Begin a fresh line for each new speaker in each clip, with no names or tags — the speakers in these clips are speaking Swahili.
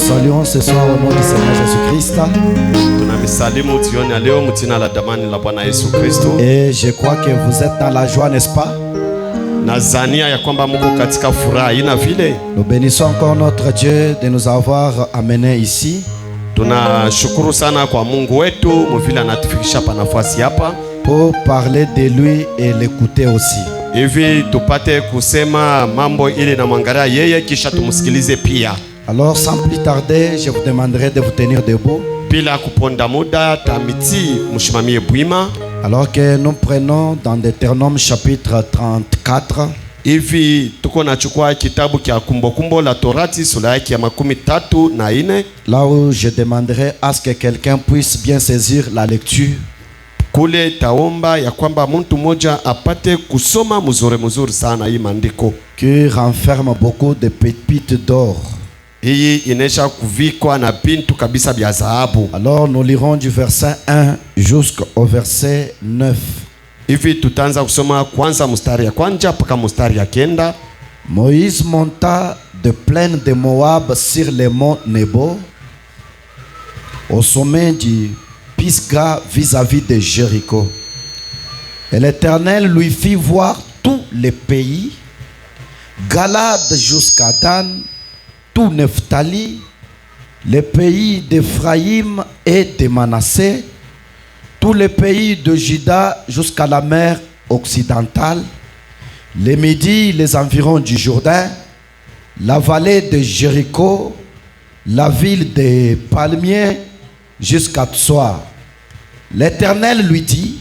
saluons ce soir au nom du Seigneur Jésus-Christ. Et je crois que vous êtes dans la joie, n'est-ce pas? Nous bénissons encore notre Dieu de nous avoir amenés ici. Pour parler de lui et l'écouter aussi. Alors sans plus tarder, je vous demanderai de vous tenir debout. Alors que nous prenons dans Deutéronome chapitre 34. Là où je demanderai à ce que quelqu'un puisse bien saisir la lecture. Qui renferme beaucoup de pépites d'or. Alors nous lirons du verset 1 jusqu'au verset 9. Moïse monta de plaine de Moab sur le mont Nebo, au sommet du Pisga vis-à-vis de Jéricho. Et l'Éternel lui fit voir tous les pays, Galade jusqu'à Dan, tout Nephtali, les pays d'Éphraïm et de Manassé, tous les pays de Juda jusqu'à la mer occidentale, les Midi, les environs du Jourdain, la vallée de Jéricho, la ville des Palmiers jusqu'à Tsoar. L'Éternel lui dit: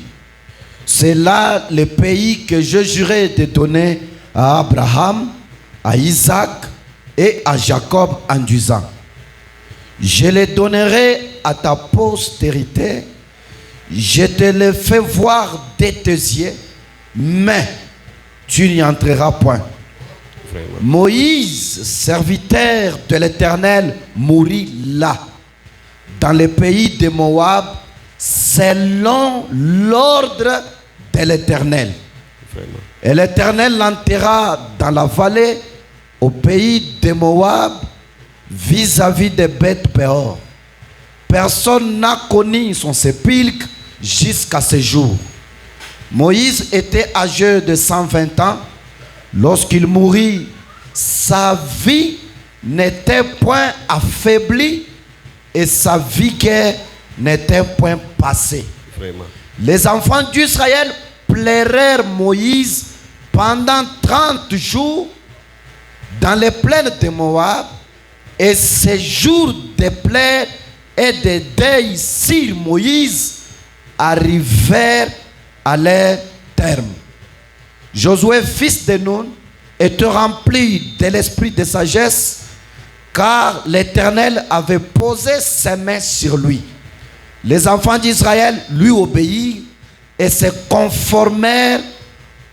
c'est là le pays que je jurais de donner à Abraham, à Isaac et à Jacob en disant: je les donnerai à ta postérité, je te les fais voir de tes yeux, mais tu n'y entreras point. Vraiment. Moïse, serviteur de l'Éternel, mourut là, dans le pays de Moab, selon l'ordre de l'Éternel. Et l'Éternel l'enterra dans la vallée, au pays de Moab, vis-à-vis de Beth-Péor. Personne n'a connu son sépulcre jusqu'à ce jour. Moïse était âgé de 120 ans. Lorsqu'il mourut, sa vie n'était point affaiblie et sa vigueur n'était point passée. Vraiment. Les enfants d'Israël plairèrent Moïse pendant 30 jours dans les plaines de Moab, et ces jours de plaie et de deuil sur Moïse arrivèrent à leur terme. Josué, fils de Nun, était rempli de l'esprit de sagesse, car l'Éternel avait posé ses mains sur lui. Les enfants d'Israël lui obéirent et se conformèrent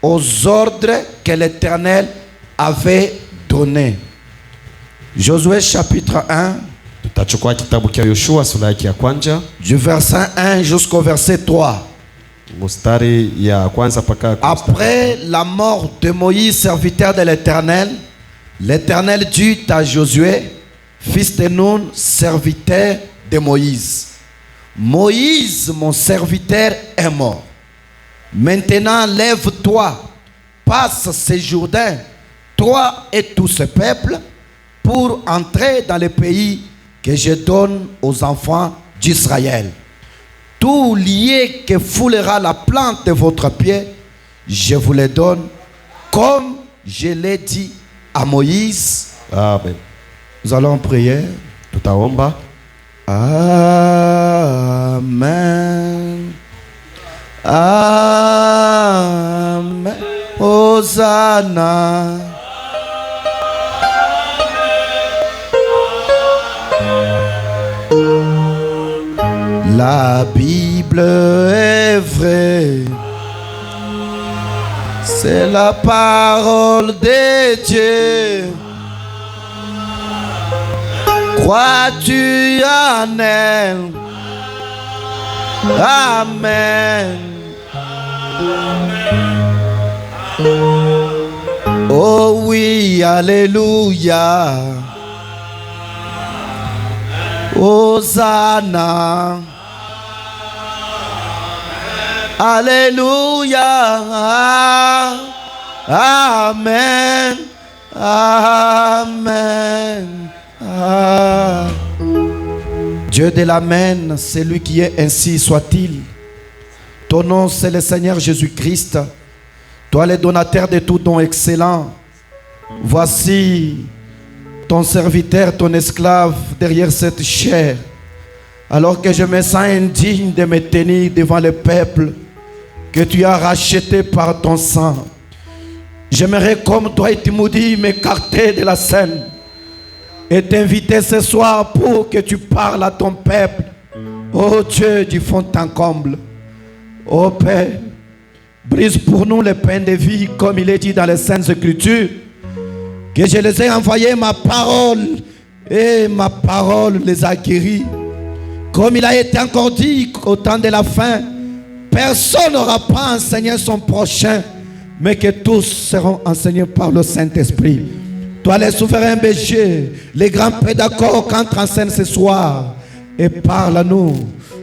aux ordres que l'Éternel avait donnés. Josué chapitre 1, du verset 1 jusqu'au verset 3. Après la mort de Moïse, serviteur de l'Éternel, l'Éternel dit à Josué, fils de Nun, serviteur de Moïse: Moïse, mon serviteur, est mort. Maintenant, lève-toi, passe ce Jourdain, toi et tout ce peuple, pour entrer dans le pays que je donne aux enfants d'Israël. Tout lié que foulera la plante de votre pied, je vous le donne, comme je l'ai dit à Moïse. Amen. Nous allons prier. Tutaomba. Amen. Amen. Hosanna. La Bible est vraie, c'est la parole de Dieu. Crois-tu en elle? Amen. Oh oui, alléluia. Hosanna. Alléluia. Amen. Amen. Amen. Dieu de l'Amen, c'est lui qui est, ainsi soit-il. Ton nom, c'est le Seigneur Jésus-Christ. Toi, le donateur de tout don excellent. Voici ton serviteur, ton esclave derrière cette chair. Alors que je me sens indigne de me tenir devant le peuple que tu as racheté par ton sang. J'aimerais, comme toi et Timothée, m'écarter de la scène et t'inviter ce soir pour que tu parles à ton peuple. Oh Dieu du fond en comble. Oh Père, brise pour nous le pain de vie, comme il est dit dans les Saintes Écritures, que je les ai envoyés ma parole, et ma parole les a guéris. Comme il a été encore dit au temps de la fin, personne n'aura pas enseigné son prochain, mais que tous seront enseignés par le Saint-Esprit. Toi, les souverains bergers, les grands pédagogues, entre en scène ce soir et parle à nous,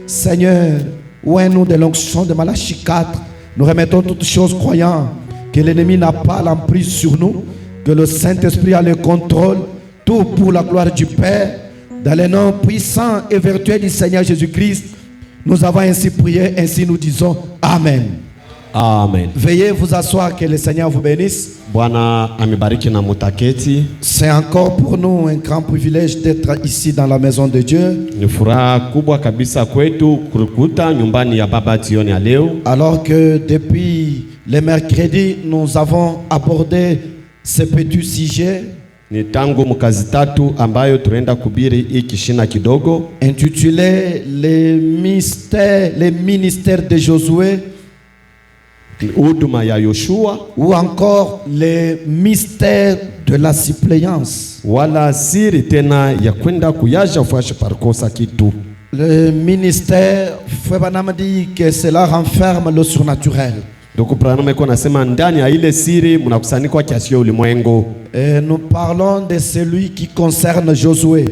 Seigneur. Oué-nous de l'onction de Malachie 4. Nous remettons toutes choses croyant que l'ennemi n'a pas l'emprise sur nous, que le Saint-Esprit a le contrôle, tout pour la gloire du Père. Dans le nom puissant et vertueux du Seigneur Jésus-Christ, nous avons ainsi prié, ainsi nous disons Amen.
Amen.
Veuillez vous asseoir, que le Seigneur vous bénisse. C'est encore pour nous un grand privilège d'être ici dans la maison de Dieu. Alors que depuis le mercredi, nous avons abordé ce petit sujet intitulé les ministères de Josué, ou encore les mystères de la suppléance. Le ministère, Frère dit que cela renferme le surnaturel. Et nous parlons de celui qui concerne Josué.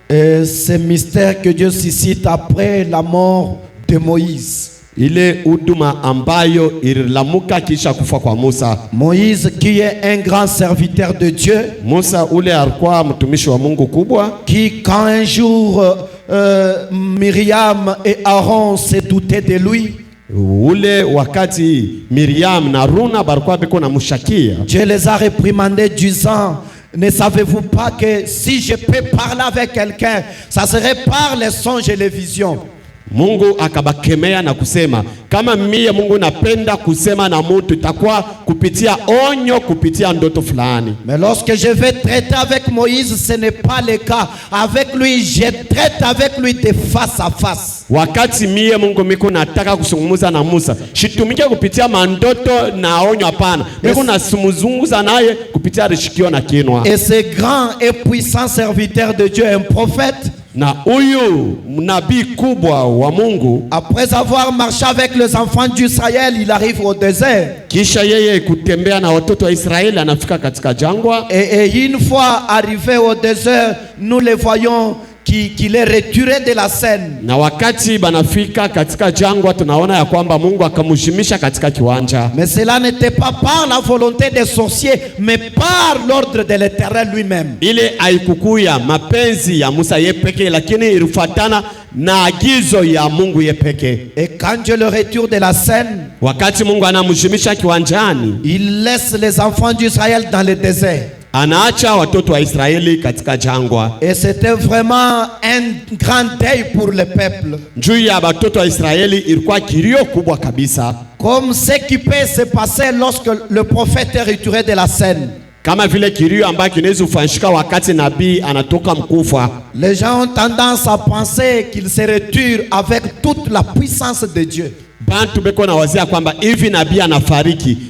Et ce mystère que Dieu suscite après la mort de Moïse. Moïse qui est un grand serviteur de Dieu, qui quand un jour Myriam et Aaron se doutaient de lui, Dieu les a réprimandés disant: ne savez-vous pas que si je peux parler avec quelqu'un, ça serait par les songes et les visions?
Mungu akabakemea na kusema, kama mie Mungu napenda kusema na mtu itakuwa kupitia onyo, kupitia ndoto fulani.
Mais lorsque je vais traiter avec Moïse, ce n'est pas le cas. Avec lui, je traite avec lui de face à face.
Wakati mie Mungu miko nataka kusungumuza na Musa, shitumike kupitia mandoto na onyo hapana. Miko nasumuzunguza naye kupitia rishikio na kinwa.
Et ce grand et puissant serviteur de Dieu, un prophète,
na huyu nabii kubwa wa Mungu,
après avoir marché avec les enfants d'Israël, il arrive au désert.
Kisha yeye kutembea na watoto wa Israeli anafika katika jangwa.
Et une fois arrivé au désert, nous le voyons qu'il est retiré de la scène.
Na wakati banafika katika jangwa, tunaona ya kwamba Mungu akamshimisha katika kiwanja.
Mais cela n'était pas par la volonté des sorciers, mais par l'ordre de l'Éternel lui-même.
Ile haikukuya mapenzi ya Musa yepeke, lakini ilifuatana na agizo ya Mungu yepeke.
Et quand Dieu le retire de la scène,
wakati Mungu anamshimisha kiwanjani,
il laisse les enfants d'Israël dans le désert.
Anaacha watoto wa Israeli katika jangwa.
Et c'était vraiment un grand deuil pour le peuple.
Juu ya watoto wa Israeli ilikuwa kilio kubwa kabisa.
Comme ce qui peut se passer lorsque le prophète est retiré de la scène.
Kama vile kilio ambacho kinaweza kufanyika wakati nabii anatoka mkufa.
Les gens ont tendance à penser qu'il se retire avec toute la puissance de Dieu.
Bantu beko na wazia kwamba hivi nabii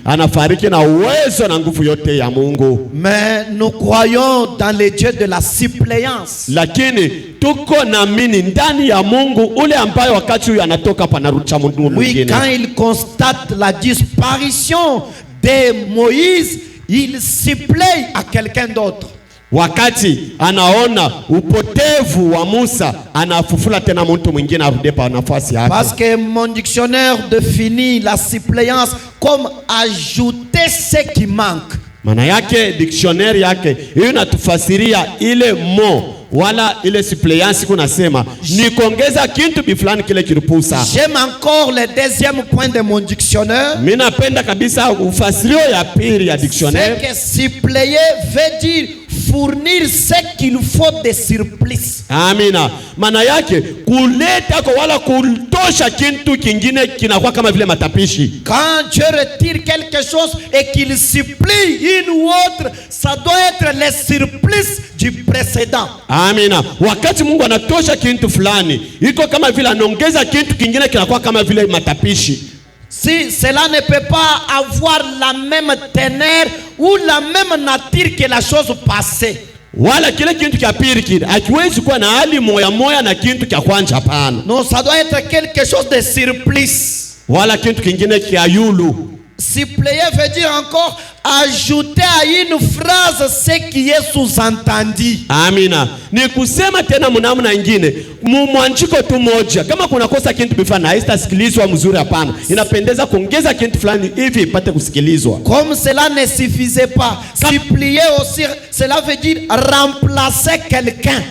anafariki na uwezo na nguvu yote ya Mungu.
Mais nous croyons dans le Dieu de la suppléance.
Lakini tuko naamini ndani ya Mungu ule ambaye wakati huyu anatoka panarucha Mungu mwingine.
Oui, quand il constate la disparition de Moïse, il supplée à quelqu'un d'autre.
Wakati anaona upotevu wa Musa, anafufula tena mtu mwingine arudie pa nafasi yake.
Parce que mon dictionnaire définit la suppléance comme ajouter ce qui manque.
Maana yake dictionnaire yake hiyo inatufasiria ile mo wala ile suppléance kunasema ni kuongeza kitu bifulani kile kilipusa.
J'aime encore le deuxième point de mon dictionnaire.
Mimi napenda kabisa ufasirio ya pili ya dictionnaire.
C'est que suppléer veut dire fournir ce qu'il faut de surplus.
Amina. Maana yake kuleta kwa wala kutosha kitu kingine kinakuwa kama vile matapishi.
Quand Dieu retire quelque chose et qu'il supplie une ou autre, ça doit être le surplus du précédent.
Amina. Wakati Mungu anatosha kitu fulani, iko kama vile anaongeza kitu kingine kinakuwa kama vile matapishi.
Si cela ne peut pas avoir la même teneur ou la même nature que la chose passée.
Wala kile kitu kia pili kile hakiwezi kuwa na hali moya moya na kitu kia kwanza, hapana.
Non, ça doit être quelque chose de surplus.
Wala kitu kingine kia yulu.
Suppléer veut dire encore ajouter à une phrase ce qui est sous-entendu.
Amina. Ni kusema tena mnamna nyingine mwanjiko tu moja. Kama kuna kosa kitu bifana haitasikilizwa mzuri, hapana. Inapendeza kuongeza kitu fulani hivi ipate kusikilizwa.
Comme cela ne suffisait pas, supplier aussi cela veut dire remplacer quelqu'un.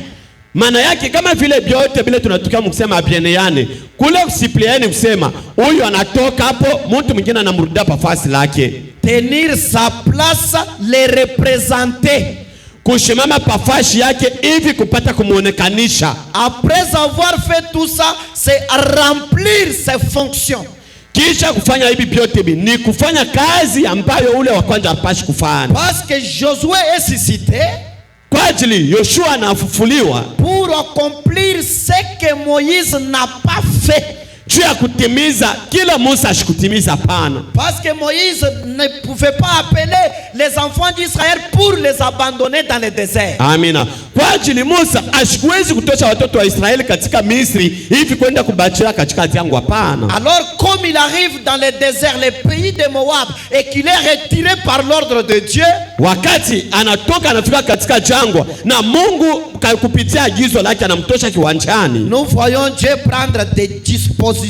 Maana yake kama vile biote bile tunatukia mkusema bieneane. Kule kusipliani kusema huyu anatoka hapo mtu mwingine anamrudia pafasi lake.
Tenir sa place, le représenter.
Kushimama pafashi yake hivi kupata kumuonekanisha.
Après avoir fait tout ça, c'est remplir ses fonctions.
Kisha kufanya hivi biote bi ni kufanya kazi ambayo ule wa kwanza hapashi kufanya.
Parce que Josué est suscité
kwa ajili Yoshua anafufuliwa
pour accomplir ce que Moïse n'a pas fait.
Juu ya kutimiza kila Musa ashikutimiza, pana.
Parce que Moïse ne pouvait pas appeler les enfants d'Israël pour les abandonner dans le désert.
Amina. Kwa ajili Musa ashikuwezi kutosha watoto wa Israeli katika Misri hivi kwenda kubachira katika jangwa, hapana.
Alors comme il arrive dans le désert, le pays de Moab, et qu'il est retiré par l'ordre de Dieu,
wakati anatoka anafika katika jangwa na Mungu kupitia agizo lake anamtosha kiwanjani,
nous voyons Dieu prendre des dispositions.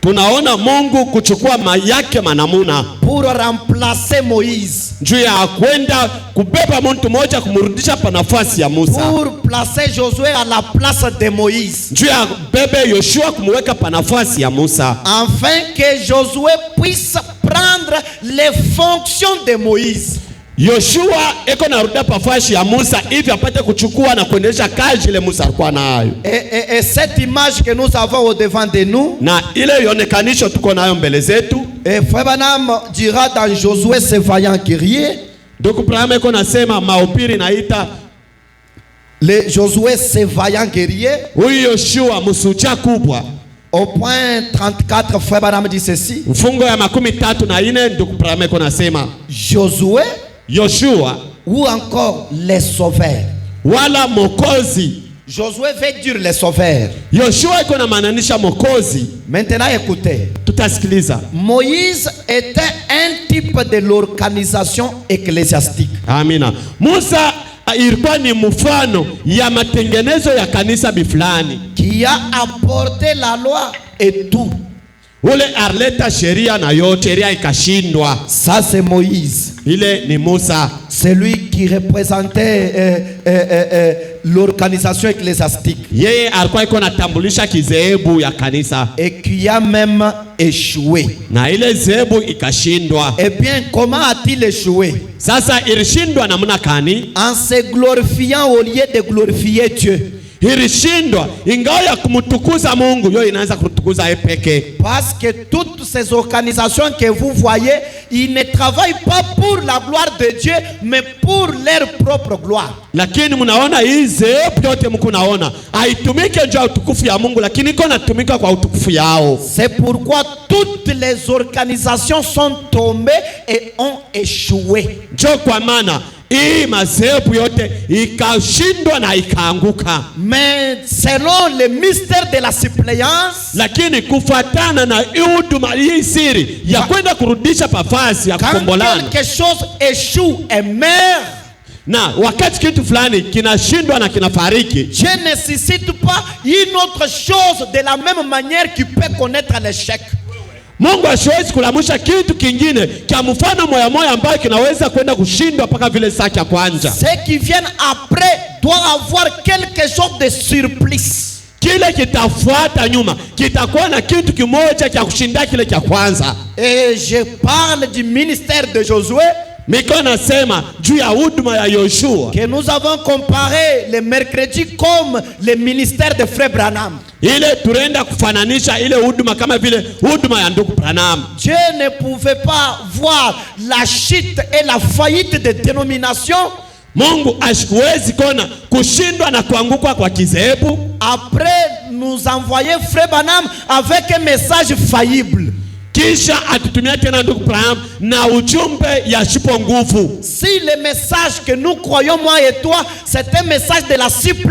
Tunaona Mungu kuchukua yake manamuna
pour remplacer Moïse.
Juu ya kwenda kubeba mtu mmoja kumrudisha pa nafasi ya Musa.
Pour placer Josué à la place de Moïse.
Juu ya bebe Yoshua kumweka pa nafasi ya Musa.
Afin que Josué puisse prendre les fonctions de Moïse.
Yoshua eko narudia pafashi ya Musa hivi apate kuchukua na kuendelesha kazi ile Musa alikuwa nayo.
Et cette image que nous avons au devant de nous,
na ile yonekanisho tuko nayo mbele zetu,
et Frère Branham dira dans Josué ce vaillant guerrier,
donc Branham eko nasema mahubiri naita
le Josué ce vaillant guerrier.
Huyu Yoshua msucha kubwa.
Au point 34, Frère Branham dit ceci.
Mfungo ya 34 ndugu Branham eko nasema
Josué
Yoshua
ou encore les sauveurs.
Wala mokozi.
Josué veut dire les sauveurs.
Yoshua iko na maanisha mokozi.
Maintenant écoutez.
Tutasikiliza.
Moïse était un type de l'organisation ecclésiastique.
Amina. Musa ilikuwa ni mfano ya matengenezo ya kanisa biflani.
Qui a apporté la loi et tout.
Ule arleta sheria na yote, sheria ikashindwa.
Ça c'est Moïse.
Ile ni Musa.
Celui qui représentait l'organisation ecclésiastique.
Yeye alikuwa iko natambulisha kizehebu ya kanisa.
Et qui a même échoué.
Na ile zehebu ikashindwa.
Eh bien, comment a-t-il échoué?
Sasa ilishindwa namna kani?
En se glorifiant au lieu de glorifier Dieu.
Ilishindwa ingawa ya kumtukuza Mungu, yo inaanza kutukuza yeye peke.
Parce que toutes ces organisations que vous voyez, ils ne travaillent pas pour la gloire de Dieu, mais pour leur propre gloire.
Lakini mnaona hizi yote mko naona haitumike njoo utukufu ya Mungu, lakini iko natumika kwa utukufu yao.
C'est pourquoi toutes les organisations sont tombées et ont échoué.
Njoo kwa maana hii mazehebu yote ikashindwa na ikaanguka.
Mais selon le mystère de la suppléance,
lakini kufuatana na huduma hii siri ya kwenda kurudisha pafasi ya kukombolana,
quand quelque chose échoue et meurt,
Na wakati kitu fulani kinashindwa na kinafariki,
Dieu ne nécessite pas une autre chose de la même manière qu'il peut connaître l'échec.
Mungu hasiwezi kulamusha kitu kingine kwa mfano moya moya ambayo kinaweza kwenda kushindwa mpaka vile saa ya kwanza.
Ceux qui viennent après doivent avoir quelque chose de surplus.
Kile kitafuata nyuma kitakuwa na kitu kimoja cha kushinda kile cha kwanza.
Et je parle du ministère de Josué.
Miko nasema juu ya huduma ya Yoshua
Que nous avons comparé le mercredi comme le ministère de Frère Branham.
ile turenda kufananisha ile huduma kama vile huduma ya ndugu Branham.
Dieu ne pouvait pas voir la chute et la faillite des dénominations
Mungu ashikuwezi kona kushindwa na kuanguka kwa kizehebu
après nous envoyer Frère Branham avec un message faillible.
kisha atutumia tena ndugu Branham na ujumbe ya shipo nguvu.
Si le message que nous croyons moi et toi c'est un message de la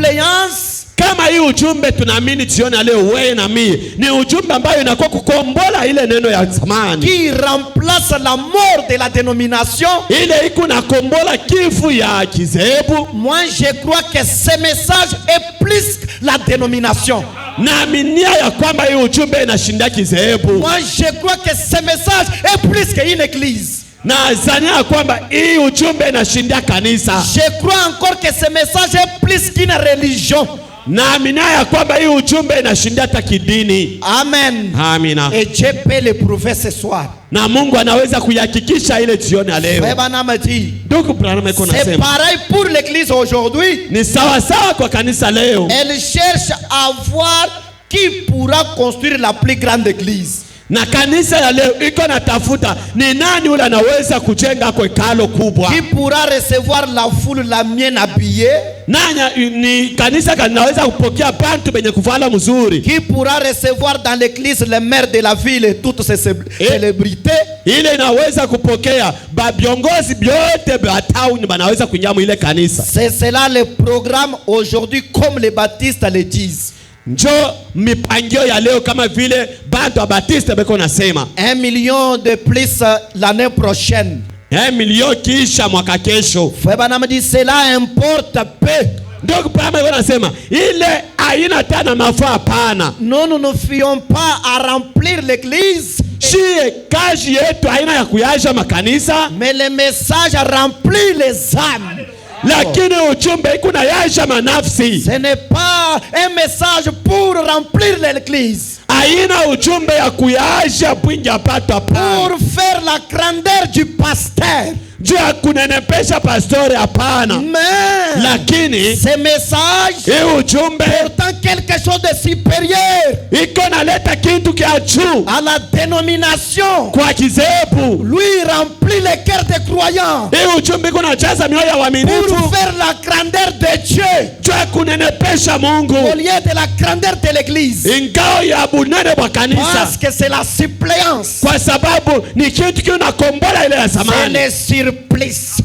suppléance,
Kama hii ujumbe tunaamini jioni leo wewe na mimi ni ujumbe ambayo inakuwa kukombola ile neno ya zamani
qui remplace la mort de la dénomination,
ile iko na kombola kifu ya kizehebu,
moi je crois que ce message est plus que la dénomination.
naaminia ya kwamba hii ujumbe inashinda kizehebu.
Moi je crois que ce message est plus qu'une église.
Na zania kwamba hii ujumbe inashinda kanisa.
Je crois encore que ce message est plus qu'une religion.
Naaminia ya kwamba hii ujumbe inashinda hata kidini.
Amen.
Amina.
Et Dieu peut le prouver ce soir.
Na Mungu anaweza kuyahakikisha ile jioni ya leo.
Frère Branham dit,
Ndugu Branham iko
c'est
nasema
pareil pour l'église aujourd'hui.
ni sawa sawa kwa kanisa leo.
Elle cherche à voir qui pourra construire la plus grande église.
Na kanisa ya leo iko natafuta ni nani ule anaweza kujenga kwa hekalo kubwa.
Qui pourra recevoir la foule la mienne habillée.
Nanya ni kanisa kanaweza kupokea bantu benye kuvala mzuri.
Qui pourra recevoir dans l'église le maire de la ville et toutes ses célébrités.
Ile inaweza kupokea babiongozi byote ba town banaweza kunyamu ile kanisa.
C'est cela le programme aujourd'hui comme les baptistes le disent.
Njo mipangio ya leo kama vile bantu wa Batista beko nasema
1 million de plus l'année prochaine.
1 million kisha mwaka kesho.
Frère Branham dit cela importe peu.
Ndio Branham beko nasema ile haina tena mafaa pana.
Nous ne nous fions pas à remplir l'église.
Shie kazi yetu haina ya kuyaja makanisa,
Mais le message remplit les âmes.
lakini ujumbe iko na yaja manafsi.
Ce n'est pas un message pour remplir l'église.
Haina ujumbe ya kuyaja bwinja pato hapana.
Pour faire la grandeur du pasteur.
Juu ya kunenepesha pastori hapana.
Mais
Lakini
ce message
hii ujumbe
portant quelque chose de supérieur
iko naleta kitu kia juu
à la dénomination.
kwa kizebu.
Lui remplit les cœurs des croyants.
Hii ujumbe iko najaza mioyo ya waaminifu
Pour faire la grandeur de Dieu
juu ya kunenepesha
au
Mungu
lieu de la grandeur de l'église.
ingao ya bunene bwa kanisa,
Parce que c'est la suppléance.
kwa sababu ni kitu kinakombola ile ya
C'est
zamani.
le surplus.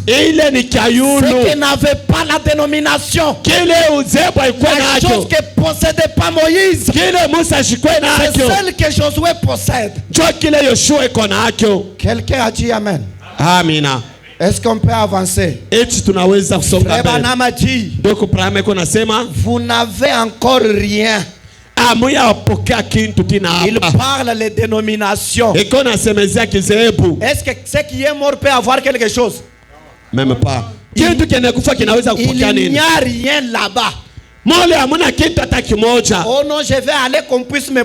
Ile ni
Ce
kiayulu
que n'avait pas la dénomination.
kile uzebu haikuwa
La chose
nacho,
que possédait pas Moïse.
kile Musa ashikwe
C'est
nacho,
celle que Josué possède.
njo kile Yoshua iko nacho.
Quelqu'un a dit Amen.
Amina.
Est-ce qu'on peut avancer?
Eti tunaweza kusonga
Frère
mbele.
Branham a dit,
Ndugu Branham iko nasema
vous n'avez encore rien.
amuya wapokea kintu tina
Il
hapa.
parle les dénominations.
Iko nasemezea kizebu.
Est-ce que ce qui est mort peut avoir quelque chose?
Meme pa. Kitu kene kufa kinaweza kupokea
Il
nini?
n'y a rien là-bas.
Mole hamuna kitu hata kimoja.
Oh non, je vais aller qu'on puisse me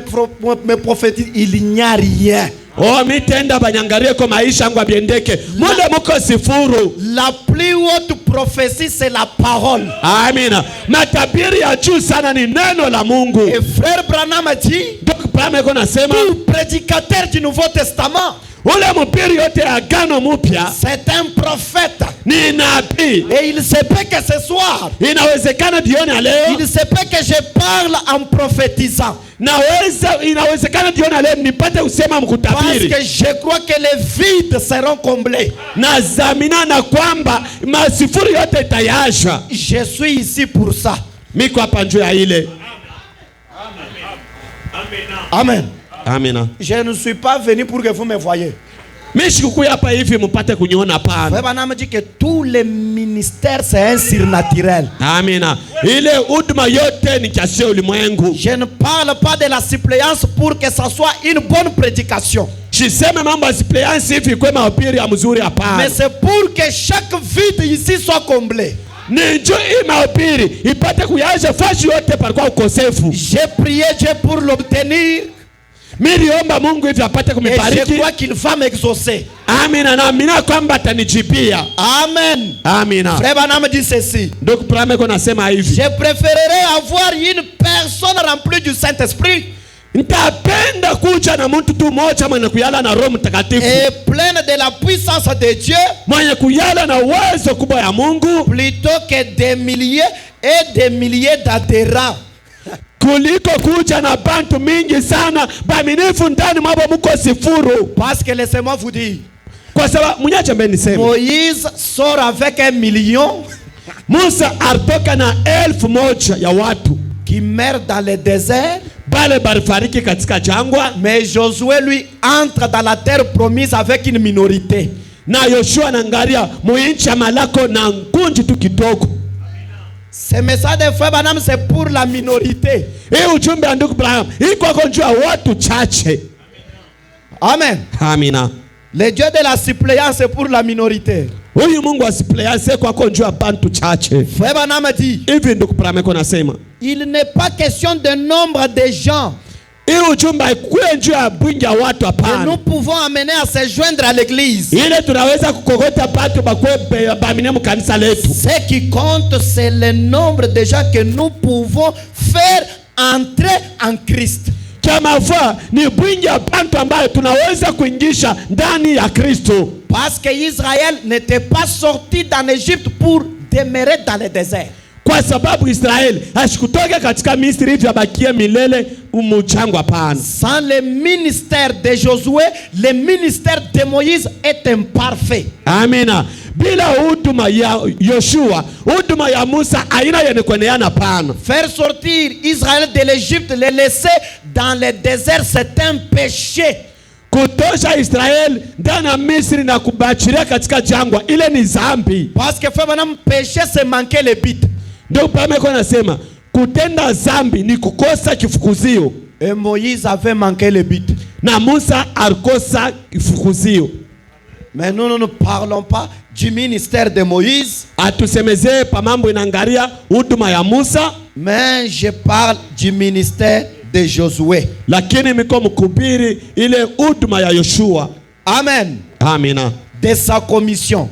prophétiser. Il n'y a rien.
Oh, mitenda banyangarie kwa maisha yangu abiendeke. Mole muko sifuru.
La plus haute prophétie, c'est la parole.
Amina. Matabiri ya juu sana ni neno la Mungu.
Et frère Branham a dit,
Ndugu Branham iko nasema
tout prédicateur du Nouveau Testament,
ule mpiri yote ya Agano Mpya
c'est un prophète.
ni nabii.
Et il se peut que ce soir,
Inawezekana jioni ya leo
il se peut que je parle en prophétisant.
inawezekana jioni ya leo nipate usema
Parce
mkutabiri.
que je crois que les vides seront comblés.
Na zamina na kwamba masifuri yote itayasha.
Je suis ici pour ça.
Miko hapa njoo ya ile.
Amen.
Amina.
Je ne suis pas venu pour que vous me voyez.
Mimi sikukuja hapa hivi mpate kuniona pana.
Frère Branham dit que tous les ministères c'est un surnaturel.
Amina. Ile huduma yote ni kiasi ulimwengu.
Je ne parle pas de la suppléance pour que ça soit une bonne prédication.
Siseme mambo ya suppléance hivi kwa mahubiri ya mzuri hapana.
Mais c'est pour que chaque vide ici soit comblé.
Ninjo hii mahubiri ipate kuyaje fashi yote palikuwa ukosefu.
J'ai prié Dieu pour l'obtenir.
Miliomba Mungu hivi apate kumibariki.
Et je crois qu'il va m'exaucer.
Amina, na amina kwamba atanijibia.
Amen.
Amina.
Frère Branham dit ceci.
Ndugu Branham nasema hivi.
Je préférerais avoir une personne remplie du Saint-Esprit.
Nitapenda kuja na mtu tu mmoja mwenye kuyala na Roho Mtakatifu.
Et pleine de la puissance de Dieu.
Mwenye kuyala na uwezo kubwa ya Mungu.
Plutôt que des milliers et des milliers d'adhérents.
Kuliko kuja na bantu mingi sana baminifu ndani mwabo muko sifuru.
Parce que laissez-moi vous dire.
Kwa sababu mnyache mbele niseme.
Moïse sort avec 1 million.
Musa alitoka na 1,000 ya watu
qui meurent dans le désert.
Bale balifariki katika jangwa.
Mais Josué lui entre dans la terre promise avec une minorité.
Na Yoshua anaangalia muinchi ya malako na nkunji tu kidogo.
Ce message de Frère Branham c'est pour la minorité.
Hii ujumbe wa ndugu Branham iko kwa njia watu chache.
Amen.
Amina.
Le Dieu de la suppléance c'est pour la minorité.
Huyu Mungu wa suppléance kwa njia bantu chache.
Frère Branham dit.
Hivi ndugu Branham anasema.
Il n'est pas question de nombre de gens.
Hii ujumbe haikuwa njia ya bwingi ya watu hapana.
Nous pouvons amener à se joindre à l'église.
Ile tunaweza kukogota batu bakwe bamine mu kanisa letu.
Ce qui compte c'est le nombre de gens que nous pouvons faire entrer en Christ.
Kama fa ni bwingi ya bantu ambayo tunaweza kuingisha ndani ya Kristo.
Parce que Israël n'était pas sorti d'en Égypte pour demeurer dans le désert.
Kwa sababu Israeli hashikutoka katika Misri hivi abakie milele umuchangwa hapana.
Sans le ministère de Josué, le ministère de Moïse est imparfait.
Amina. Bila huduma ya Yoshua, huduma ya Musa aina yenekweneana hapana.
Faire sortir Israël de l'Égypte, le laisser dans le désert, c'est un péché. Kutosha Israel ndani ya Misri na kubachilia katika jangwa ile ni zambi. Parce que fait maintenant péché c'est manquer le but.
Ndio pame kwa nasema kutenda zambi ni kukosa kifukuzio.
Et Moïse avait manqué le but.
Na Musa alikosa kifukuzio.
Mais nous ne parlons pas du ministère de Moïse.
Atusemezee pa mambo inaangalia huduma ya Musa.
Mais je parle du ministère de Josué.
Lakini miko mkubiri ile huduma ya Yoshua.
Amen.
Amina.
De sa commission.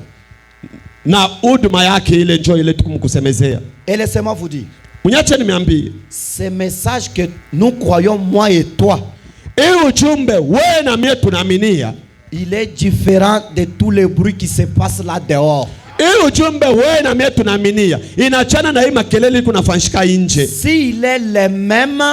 Na huduma yake ile njoo ile tukumkusemezea.
Et laissez-moi vous dire.
Munyache niambie.
Ce message que nous croyons moi et toi.
Ujumbe wewe na mimi tunaaminia.
Il est différent de tous les bruits qui se passent là dehors.
Ujumbe wewe na mimi tunaaminia. Inachana na hii makelele kunafanyika nje.
S'il est le même,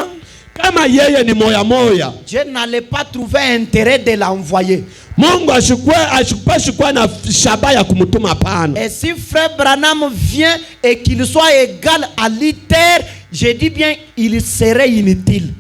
kama yeye ni moya moya,
Dieu n'allait pas trouver intérêt de l'envoyer.
Mungu ashukua na shaba ya kumutuma hapana.
Et si frère Branham vient et qu'il soit égal à Luther, je dis bien il serait inutile.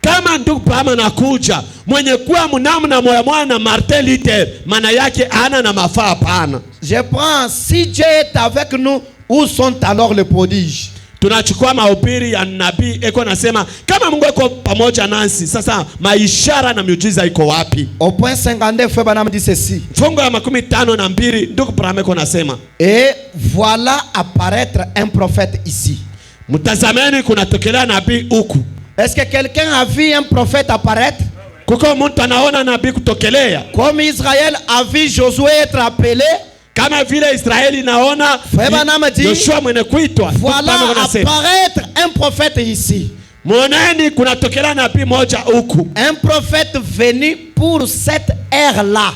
Kama ndugu Branham nakuja mwenye kuwa mnamna moya moya na Martin Luther, maana yake ana na mafaa hapana.
Je prends si Dieu est avec nous, où sont alors les prodiges?
Tunachukua mahubiri ya nabii eko nasema kama Mungu eko pamoja nasi, sasa maishara na miujiza iko wapi?
Au point 52 frère Branham dit ceci.
Fungu ya 52 ndugu Branham eko nasema,
et voilà apparaître un prophète ici.
Mtazameni kunatokelea nabii huku.
Est-ce que quelqu'un a vu un prophète apparaître?
Kuko mtu anaona nabii kutokelea?
Comme Israël a vu Josué être appelé,
kama vile Israeli naona Yoshua mwenye kuitwa.
Voilà apparaître un prophète ici.
Moneni kunatokelea nabii moja huku.
Un prophète venu pour cette ère là.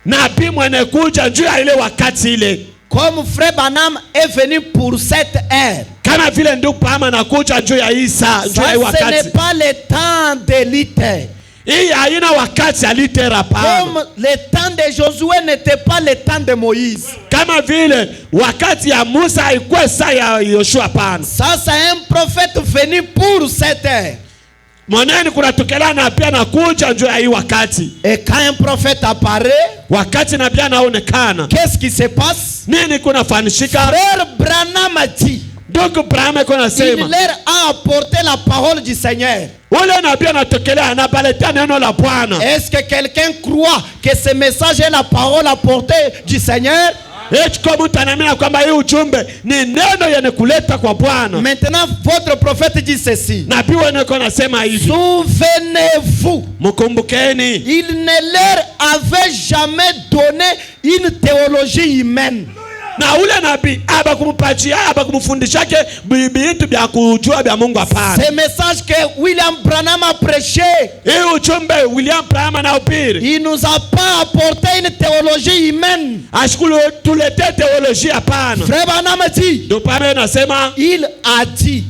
Nabii mwenye kuja juu ya ile wakati ile.
Comme frère Branham est venu pour cette ère.
Kama vile ndugu Branham anakuja juu ya Isa, juu ya wakati.
Ce n'est pas le temps de Luther.
Hii haina wakati ya Luther hapana.
Comme le temps de Josué n'était pas le temps de Moïse.
Kama vile wakati ya Musa haikuwa saa ya Yoshua hapana.
Ça c'est un prophète venu pour cette ère.
Moneni kunatokea nabii anakuja njoo ya hii wakati.
Et quand un prophète apparaît,
Wakati nabii anaonekana,
qu'est-ce qui se passe?
nini kunafanishika?
Frère Branham a dit,
Ndugu Branham
il
anasema,
leur a apporté la parole du Seigneur.
ule nabii anatokea anabaletea neno la Bwana.
Est-ce que quelqu'un croit que ce message est la parole apportée du Seigneur?
Kama mtu anaamini kwamba hii ujumbe ni neno yenye kuleta kwa Bwana.
Maintenant, votre prophète dit ceci.
Nabii wenu anasema hivi.
Souvenez-vous,
Mkumbukeni,
il ne leur avait jamais donné une théologie humaine.
na ule nabii abakumpatia abakumfundishake vitu vya kujua vya Mungu, hapana.
Ce message que William Branham a prêché,
Hii ujumbe William Branham anahubiri,
il nous a pas apporté une théologie humaine.
ashukuru tulete teolojia, hapana.
Frère Branham a dit,
Ndio pale anasema,
il a dit,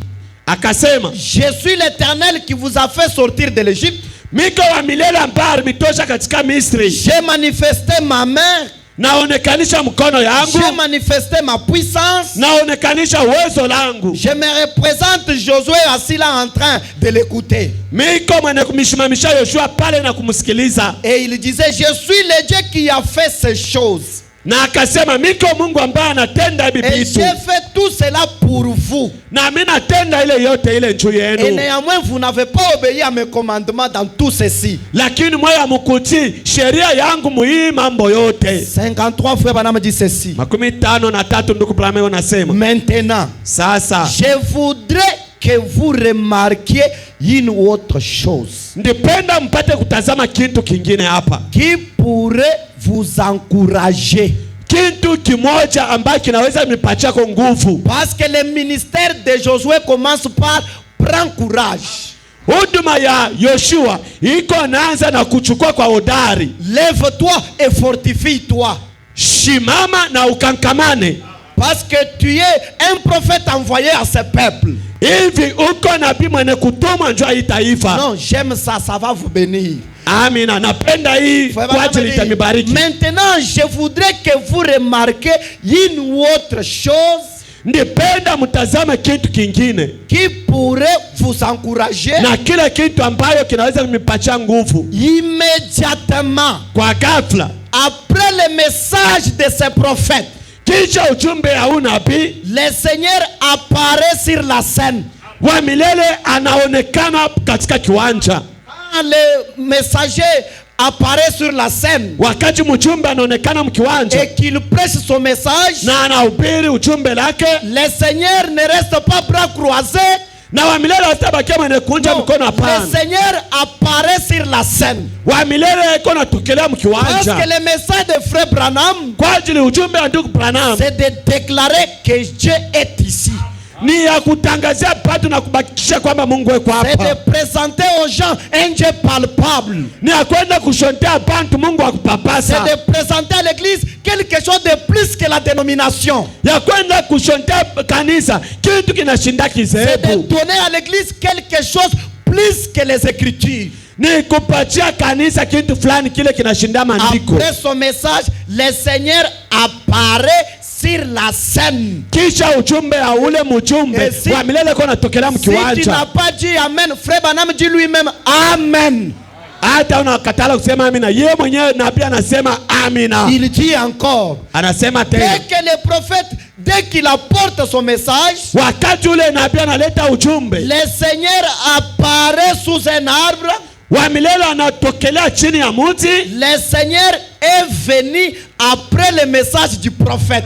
akasema,
je suis l'Éternel qui vous a fait sortir de l'Égypte.
miko wa milele ambaye mitosha katika Misri.
J'ai manifesté ma main,
Naonekanisha mkono yangu,
j'ai manifesté ma puissance.
naonekanisha uwezo langu.
Je me représente Josué assis là en train de l'écouter.
Miko mwenye kumshimamisha Yoshua pale na kumsikiliza.
Et il disait, je suis le Dieu qui a fait ces choses.
Na akasema, miko Mungu ambaye anatenda hivi
Et
vitu,
j'ai fait tout cela pour vous.
na mimi natenda ile yote ile juu
Et
yenu.
néanmoins, vous n'avez pas obéi à mes commandements dans tout ceci.
Lakini moyo mkutii sheria yangu muhii mambo yote.
53 frère Branham dit ceci.
53 ndugu Branham anasema,
Maintenant,
sasa
je voudrais que vous remarquiez une autre chose
ndipenda mpate kutazama kitu kingine hapa,
qui pourrait vous encourager.
kitu kimoja ambacho kinaweza nipatia kwa nguvu.
Parce que le ministère de Josué commence par prends courage.
Huduma ya Yoshua iko naanza na kuchukua kwa hodari.
Lève-toi et fortifie-toi.
Shimama na ukankamane,
Parce que tu es un prophète envoyé à ce peuple.
hivi uko nabii mwenye kutumwa njoo hii taifa.
Non, j'aime ça, ça va vous bénir.
Amina, napenda hii kwa ajili itanibariki.
Maintenant, je voudrais que vous remarquiez une autre chose
Ndipenda mtazame kitu kingine
qui pourrait vous encourager
na kila kitu ambayo kinaweza kunipatia nguvu
immédiatement
kwa ghafla.
après le message de ce prophète.
Kisha ujumbe ya unabii,
Le Seigneur apparaît sur la scène.
wa milele anaonekana katika kiwanja.
Quand le messager apparaît sur la scène
Wakati mjumbe anaonekana mkiwanja
et qu'il prêche son message,
na anahubiri ujumbe lake,
le Seigneur ne reste pas bras croisés.
na wa milele hatabakia mwenye kunja mkono,
Le
hapana.
Seigneur apparaît sur la scène.
Wa milele iko natokelea
Parce
mkiwanja
que le message de frère Branham,
kwa ajili ujumbe wa ndugu Branham
c'est de déclarer que Dieu est ici.
ni ya kutangazia patu na kubakisha kwamba Mungu yuko
C'est
hapa.
de présenter aux gens un Dieu palpable.
Ni ya kwenda kushontea bantu Mungu
C'est
akupapasa.
de présenter à l'église quelque chose de plus que la dénomination.
Ya kwenda kushontea kanisa kitu kinashinda
C'est de
kizehebu.
donner à l'église quelque chose plus que les écritures.
Ni kupatia kanisa kitu fulani kile kinashinda maandiko.
Après son message, le Seigneur apparaît sur la scène.
Kisha ujumbe ya ule mjumbe
Si-
wa milele kwa natokea
Si tu n'as
mkiwanja.
pas dit Amen, frère Branham dit lui-même Amen.
Hata unakatala kusema amina, yeye mwenyewe nabii anasema amina.
Il dit encore,
Anasema
dès
tena,
que le prophète, dès qu'il apporte son message,
wakati ule nabii analeta ujumbe,
le Seigneur apparaît sous un arbre.
wa milele anatokelea chini ya mti,
Le Seigneur est venu après le message du prophète.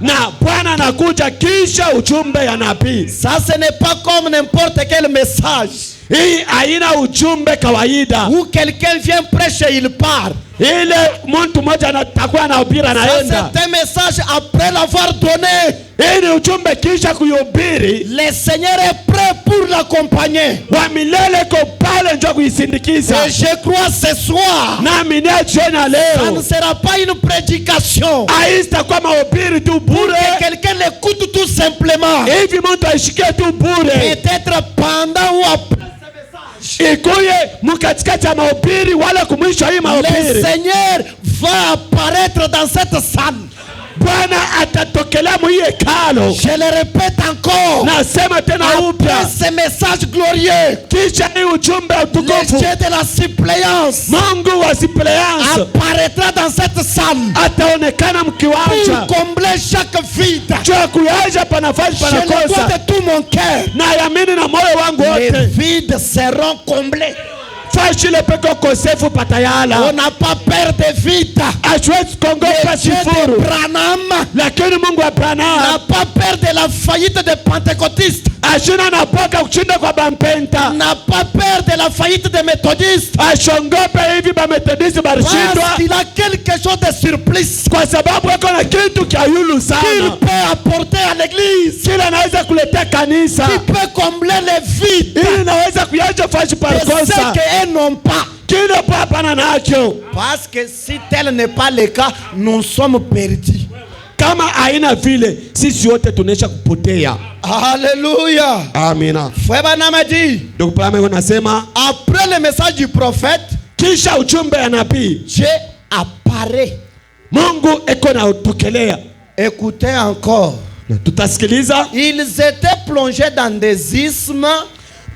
na Bwana anakuja kisha ujumbe ya nabii.
Ça, ce n'est pas comme n'importe quel message
Hii haina ujumbe kawaida
où quelqu'un vient prêcher, il part.
ile mtu mmoja anatakuwa anahubiri
Ça,
anaenda.
c'est un message après l'avoir donné.
Hii ni ujumbe kisha kuhubiri,
Le Seigneur est prêt pour l'accompagner.
wa milele ko pale njoo kuisindikiza.
Et je crois ce soir,
Nami ni jioni ya
ça ne
leo
sera pas une prédication.
haitakuwa mahubiri tu
Pour
bure,
que quelqu'un l'écoute tout simplement.
hivi mtu aishikie tu bure,
Peut-être pendant ou après.
ikuye mkatikati ya mahubiri wala kumwisho hii
Le
mahubiri.
Seigneur va apparaître dans cette salle.
Bwana Bwana atatokelea mu hekalo.
Je le répète encore.
Nasema tena upya.
Après ce message glorieux,
Kisha hii ujumbe
le
utukufu,
Dieu de la suppléance
Mungu wa suppléance
apparaîtra dans cette salle
ataonekana mkiwanja
pour combler chaque vide.
juu ya kuyaja panafasi
Je le
panakosa.
crois de tout mon cœur.
Na yamini na moyo wangu
Les
wote,
vides seront comblés.
fashi ile peko kosefu
On
patayala.
n'a pas peur de vide.
Hatuwezi kuongopa
Le Dieu de
sifuru,
Branham
lakini Mungu wa
n'a
Branham
pas peur de la faillite des pentecôtistes.
ashina napoka kushinda kwa bampenta,
N'a pas peur de la faillite des méthodistes.
ashongope hivi bametodisi
Parce
barishindwa,
qu'il a quelque chose de surplus
kwa sababu eko na kitu kia yulu
qu'il
sana
peut apporter à l'église,
kila anaweza kuletea kanisa,
qui peut combler les vides
ili naweza kuyacha fashi
de
panakosa
ceux qu'eux n'ont pas.
kile hapana nacho.
Parce que si tel n'est pas le cas, nous sommes perdus.
Kama haina vile, sisi wote tunaisha kupotea.
Alléluia.
Amina.
Frère Branham a dit,
Ndugu Branham anasema
après le message du prophète,
kisha ujumbe ya nabii
Dieu apparaît.
Mungu eko na utokelea.
Écoutez encore.
Tutasikiliza.
Ils étaient plongés dans des isthmes.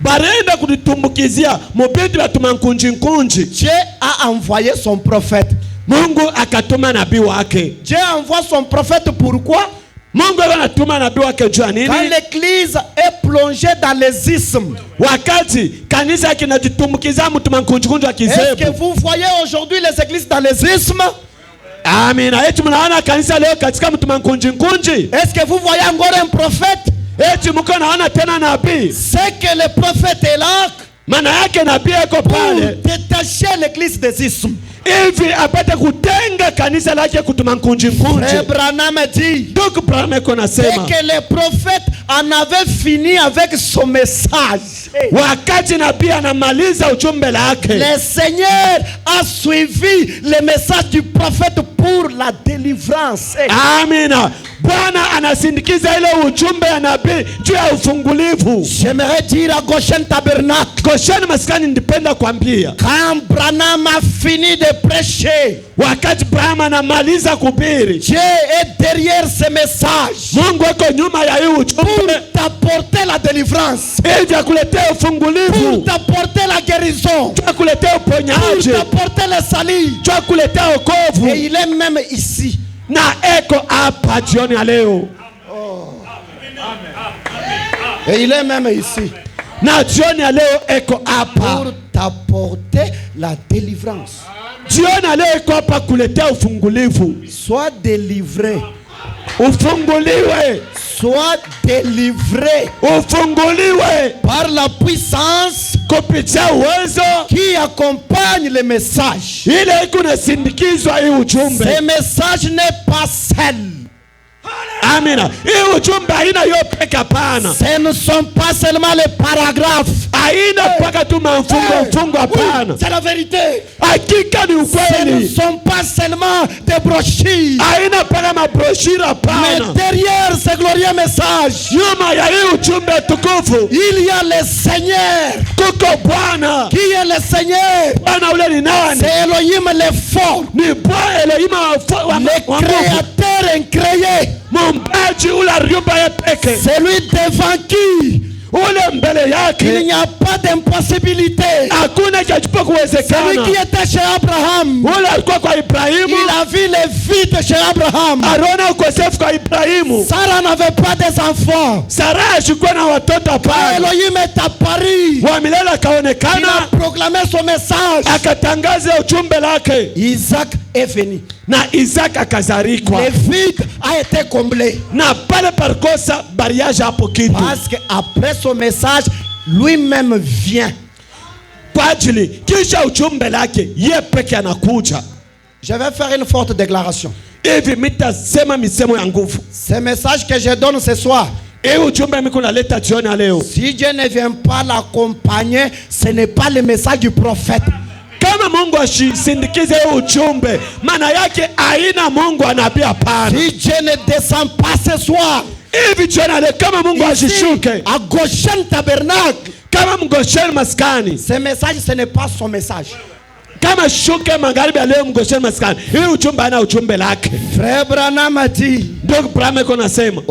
Barenda kuditumbukizia mubindi batuma nkunji.
Dieu a envoyé son prophète.
Mungu akatuma nabii wake.
Dieu envoie son prophète pourquoi?
Mungu anatuma nabii wake jua nini?
Quand l'église est plongée dans les isthmes.
Wakati kanisa kinajitumbukiza mtuma nkunji wa
Est-ce que
kizebu.
vous voyez aujourd'hui les églises dans les isthmes?
Amina. Eti mnaona kanisa leo katika mtuma nkunji.
Est-ce que vous voyez encore un prophète?
Eti mko naona tena nabii.
C'est que le prophète est là
Maana yake nabii eko
pour
pale
détacher l'église des isthmes.
hivi apate kutenga kanisa lake kutuma nkunji.
Frère Branham dit
Ndugu Branham eko
c'est
nasema
que le prophète en avait fini avec son message.
wakati nabii anamaliza ujumbe lake,
Le Seigneur a suivi le message du prophète pour la délivrance.
amina, Bwana anasindikiza ile ujumbe ya nabii juu ya ufungulivu.
J'aimerais dire à Goshen Tabernacle,
Gosheni maskani, ndipenda kwambia
quand Branham a fini de prêcher,
wakati Branham anamaliza kubiri,
Dieu est derrière ce message
Mungu ako nyuma ya hii
pour
ujumbe
t'apporter la délivrance,
ili akuletea
pour
ufungulivu,
t'apporter la guérison,
akuletea
pour
uponyaji,
t'apporter le salut.
akuletea
Et
wokovu.
il est même ici.
Na eko hapa jioni ya leo,
Et il est même ici
na jioni ya leo eko hapa,
pour t'apporter la délivrance.
jioni ya leo eko hapa kuletea ufungulivu.
Sois délivré.
Ufunguliwe,
Sois délivré
ufunguliwe
par la puissance
kupitia uwezo
qui accompagne le message.
ile iko nasindikizwa hii ujumbe.
Ce message n'est pas seul.
Amina. Hii ujumbe haina yo peke, hapana.
Ce ne sont pas seulement les paragraphes.
Haina mpaka tu mfungo, hapana.
C'est la vérité.
Hakika ni
Ce ne
ukweli.
sont pas seulement des brochures.
Haina mpaka mabroshira,
Mais
hapana.
derrière ce glorieux message,
Nyuma ya hii ujumbe tukufu
il y a le Seigneur.
kuko Bwana.
Qui est le Seigneur?
Bwana ule ni nani?
C'est Elohim le fort,
Ni Bwana Elohim wa
le
nguvu,
créateur incréé,
muumbaji ule aliumba yeye peke,
celui devant qui
ule mbele
il
yake
n'y a pas d'impossibilité.
hakuna kitu
Celui
kuwezekana.
qui était chez Abraham,
Ule alikuwa kwa Ibrahimu,
il a vu les vides chez Abraham.
aliona ukosefu kwa Ibrahimu.
Sarah n'avait pas des enfants.
Sara ashikuwa na watoto,
Quand
hapana.
Elohim est apparu,
Wa milele
il a
akaonekana,
proclamé son message.
akatangaza ujumbe lake,
Isaac est venu.
na Isaka akazarikwa,
Le vide a été comblé.
na pale parikosa bariaje hapo kitu
Parce qu'après son message, lui-même vient.
kwa ajili kisha ujumbe lake ye peke anakuja.
Je vais faire une forte déclaration.
Hivi mitasema misemo ya nguvu.
Ce message que je donne ce soir,
Hii ujumbe miko naleta jioni ya leo,
si Dieu ne vient pas l'accompagner, ce n'est pas le message du prophète.
kama Mungu ashisindikize hii ujumbe, maana yake aina Mungu anabii, hapana.
Si Dieu ne descend pas ce soir,
Hivi jioni ya leo kama Mungu
ici,
ashishuke,
à Goshen Tabernacle,
kama mgosheni maskani,
ce message, ce n'est pas son message.
Kama shuke magharibi ya leo mgosheni maskani. Hii uchumbe ana uchumbe lake.
Frère Branham a dit.
Ndugu Branham iko nasema.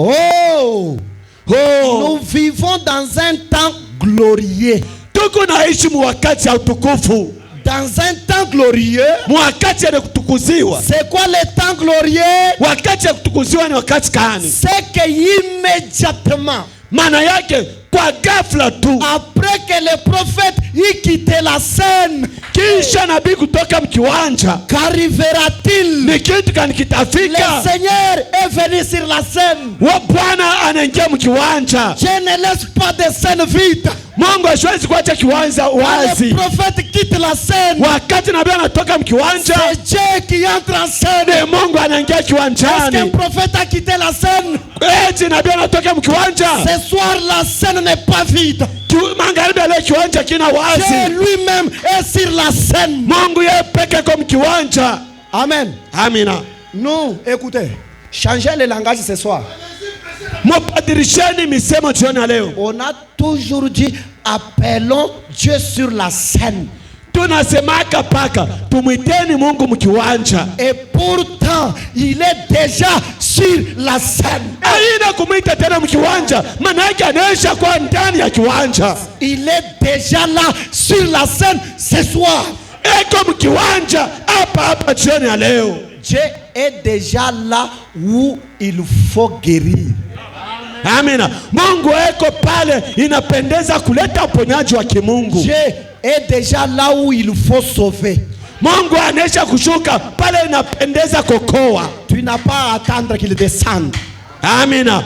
Nous vivons dans un temps glorieux.
Tuko naishi mwakati ya utukufu.
Dans un temps glorieux.
Mwakati ya kutukuziwa.
C'est quoi le temps glorieux?
Wakati ya kutukuziwa ni wakati gani?
C'est que immédiatement.
Maana yake kwa ghafla tu.
Après que le prophète y quitté la scène.
Kisha nabii kutoka mkiwanja.
Qu'arrivera-t-il?
Ni kitu gani kitafika?
Le Seigneur est venu sur la scène.
Bwana anaingia mkiwanja.
Je ne laisse pas de scène vide.
Mungu hawezi kuacha kiwanja wazi.
Le prophète quitte la scène.
Wakati nabii anatoka mkiwanja,
c'est Dieu qui entre en scène.
Ni Mungu anaingia kiwanjani.
Est-ce qu'un prophète a quitté la scène?
Eti nabii anatoka mkiwanja.
Ce soir la scène n'est pas vide.
Magharibi ya leo kiwanja kina wazi.
Dieu lui-même est sur la scène.
Mungu yeye peke yake mkiwanja.
Amen.
Amina.
Nous, écoutez, changez le langage ce soir.
Mubadilisheni misemo jioni ya leo.
On a toujours dit appelons Dieu sur la scène.
Tunasemaka paka tumwiteni Mungu mkiwanja.
Et pourtant il est déjà sur la scène.
Aina kumwita tena mkiwanja, maana yake anaisha kwa ndani ya kiwanja.
Il est déjà là sur la scène ce soir.
Eko mkiwanja hapa jioni ya leo.
Dieu est déjà là où il faut guérir.
Amina. Mungu eko pale inapendeza kuleta uponyaji wa kimungu.
Dieu est déjà là où il faut sauver.
Mungu anesha kushuka pale inapendeza kokoa.
Tu n'as pas à attendre qu'il descende.
Amina.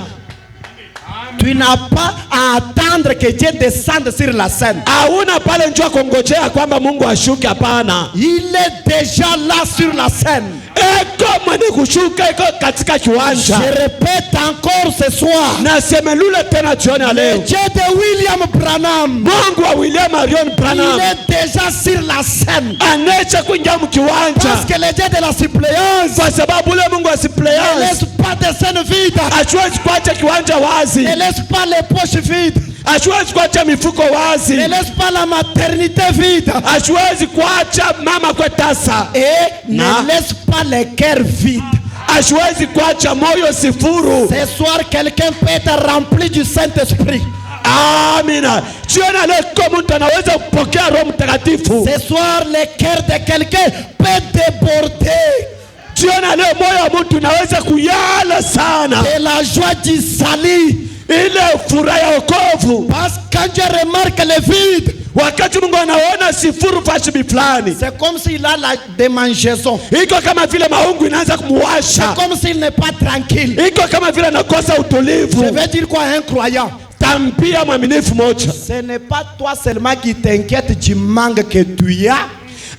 Tu n'as pas à attendre que Dieu descende sur la scène.
Hauna pale njoo kongojea kwamba Mungu ashuke, hapana.
Il est déjà là sur la scène.
Eko mwenye kushuka eko katika kiwanja.
Je répète encore ce soir.
Nasema lule tena jioni ya leo.
Dieu de William Branham.
Mungu wa William Marion Branham.
Il est déjà sur la scène.
Anecha kuingia mkiwanja.
Parce que le Dieu de la suppléance.
Kwa sababu ule Mungu wa suppléance.
Ne laisse pas de scène vide.
Hatuwezi kuacha kiwanja wazi.
Ne laisse pas les poches vides.
Hatuwezi kuacha mifuko wazi.
Ne laisse pas la maternité vide.
Hatuwezi kuacha mama kwa tasa.
Et ne laisse pas les cœurs vides.
Hatuwezi kuacha moyo sifuru.
Ce soir quelqu'un peut être rempli du Saint-Esprit.
Amina. Jiona leo kama mtu anaweza kupokea Roho Mtakatifu.
Ce soir le cœur de quelqu'un peut déborder.
Jiona leo moyo wa mtu unaweza kuyala sana.
De la joie du salut.
Ile furaha ya wokovu.
Parce que quand je remarque le vide,
wakati Mungu anaona sifuru fashi biflani,
c'est comme s'il a la démangeaison.
Iko kama vile maungu inaanza kumuwasha.
C'est comme s'il n'est pas tranquille.
Iko kama vile anakosa utulivu.
Je veux dire quoi, un croyant?
Tambia mwaminifu moja.
Ce n'est pas toi seulement qui t'inquiète du manque que tu as.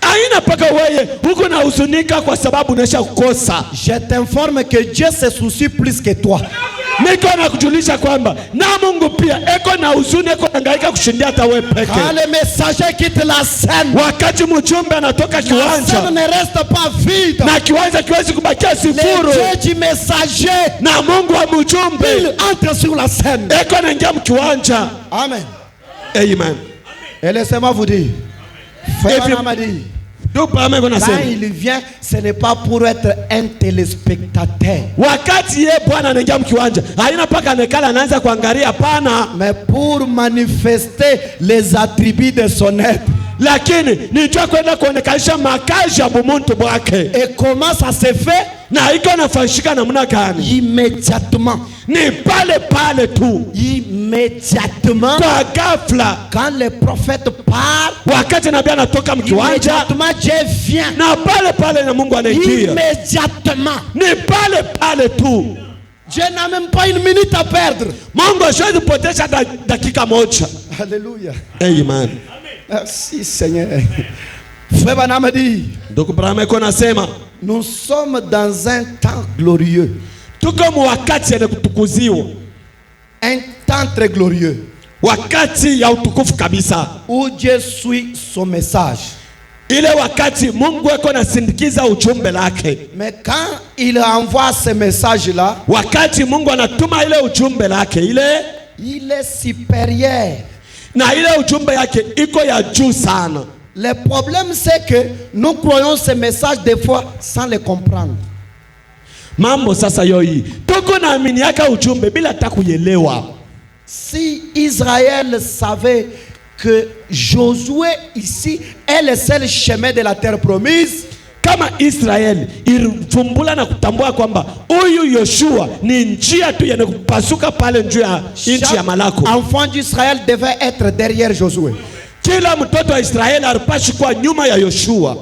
Aina paka wewe huko na huzunika kwa sababu unaisha kukosa.
Je t'informe que Dieu se soucie plus que toi.
Niko na kujulisha kwamba na Mungu pia eko na huzuni, eko hangaika kushindia hata wewe peke.
Quand le messager quitte la scène,
wakati mjumbe anatoka kiwanja,
la scène ne reste pas vide.
Na kiwanja kiwezi kubakia sifuru.
Le Dieu du messager,
na Mungu wa mjumbe,
il entre sur la scène.
Eko anaingia mkiwanja.
Amen.
Amen.
Et laissez-moi vous dire, Frère Namadi, quand il vient, ce n'est pas pour être un téléspectateur.
Wakati ye Bwana anaingia mkiwanja, haina paka nekala anaanza kuangalia, pana.
Mais pour manifester les attributs de son être.
Lakini nijua kwenda kuonekanisha makazi ya bumuntu bwake.
Et comment ça se fait?
Na iko nafanyika namna gani?
Immédiatement.
Ni pale pale tu.
Immédiatement.
Kwa ghafla.
Quand le prophète part,
wakati nabii anatoka mkiwanja,
immédiatement Dieu vient.
Na pale pale na Mungu anaingia.
Immédiatement.
Ni pale pale tu.
Dieu n'a même pas une minute à perdre.
Mungu hawezi potesha dakika moja.
Alléluia.
Amen.
Merci Seigneur. Frère Branham dit,
Ndugu Branham iko nasema,
nous sommes dans un temps glorieux.
Tuko mwakati ya kutukuziwa.
Un temps très glorieux.
Wakati ya utukufu kabisa.
Où Dieu suit son message.
Ile wakati Mungu eko nasindikiza ujumbe lake.
Mais quand il envoie ce message là,
wakati Mungu anatuma ile ujumbe lake, il est
supérieur.
Na ile ujumbe yake iko ya juu sana.
Le problème, c'est que nous croyons ces messages des fois sans les comprendre.
Mambo sasa yoi. Tuko na aminiaka ujumbe bila hata kuelewa.
Si Israël savait que Josué ici est le seul chemin de la terre promise,
kama Israel ilifumbula na kutambua kwamba huyu Yoshua ni njia tu yenye kupasuka pale njia ya nchi ya Malako,
enfant d'Israël devait être derrière Josué.
Kila mtoto wa Israeli alipashi kuwa nyuma ya Yoshua.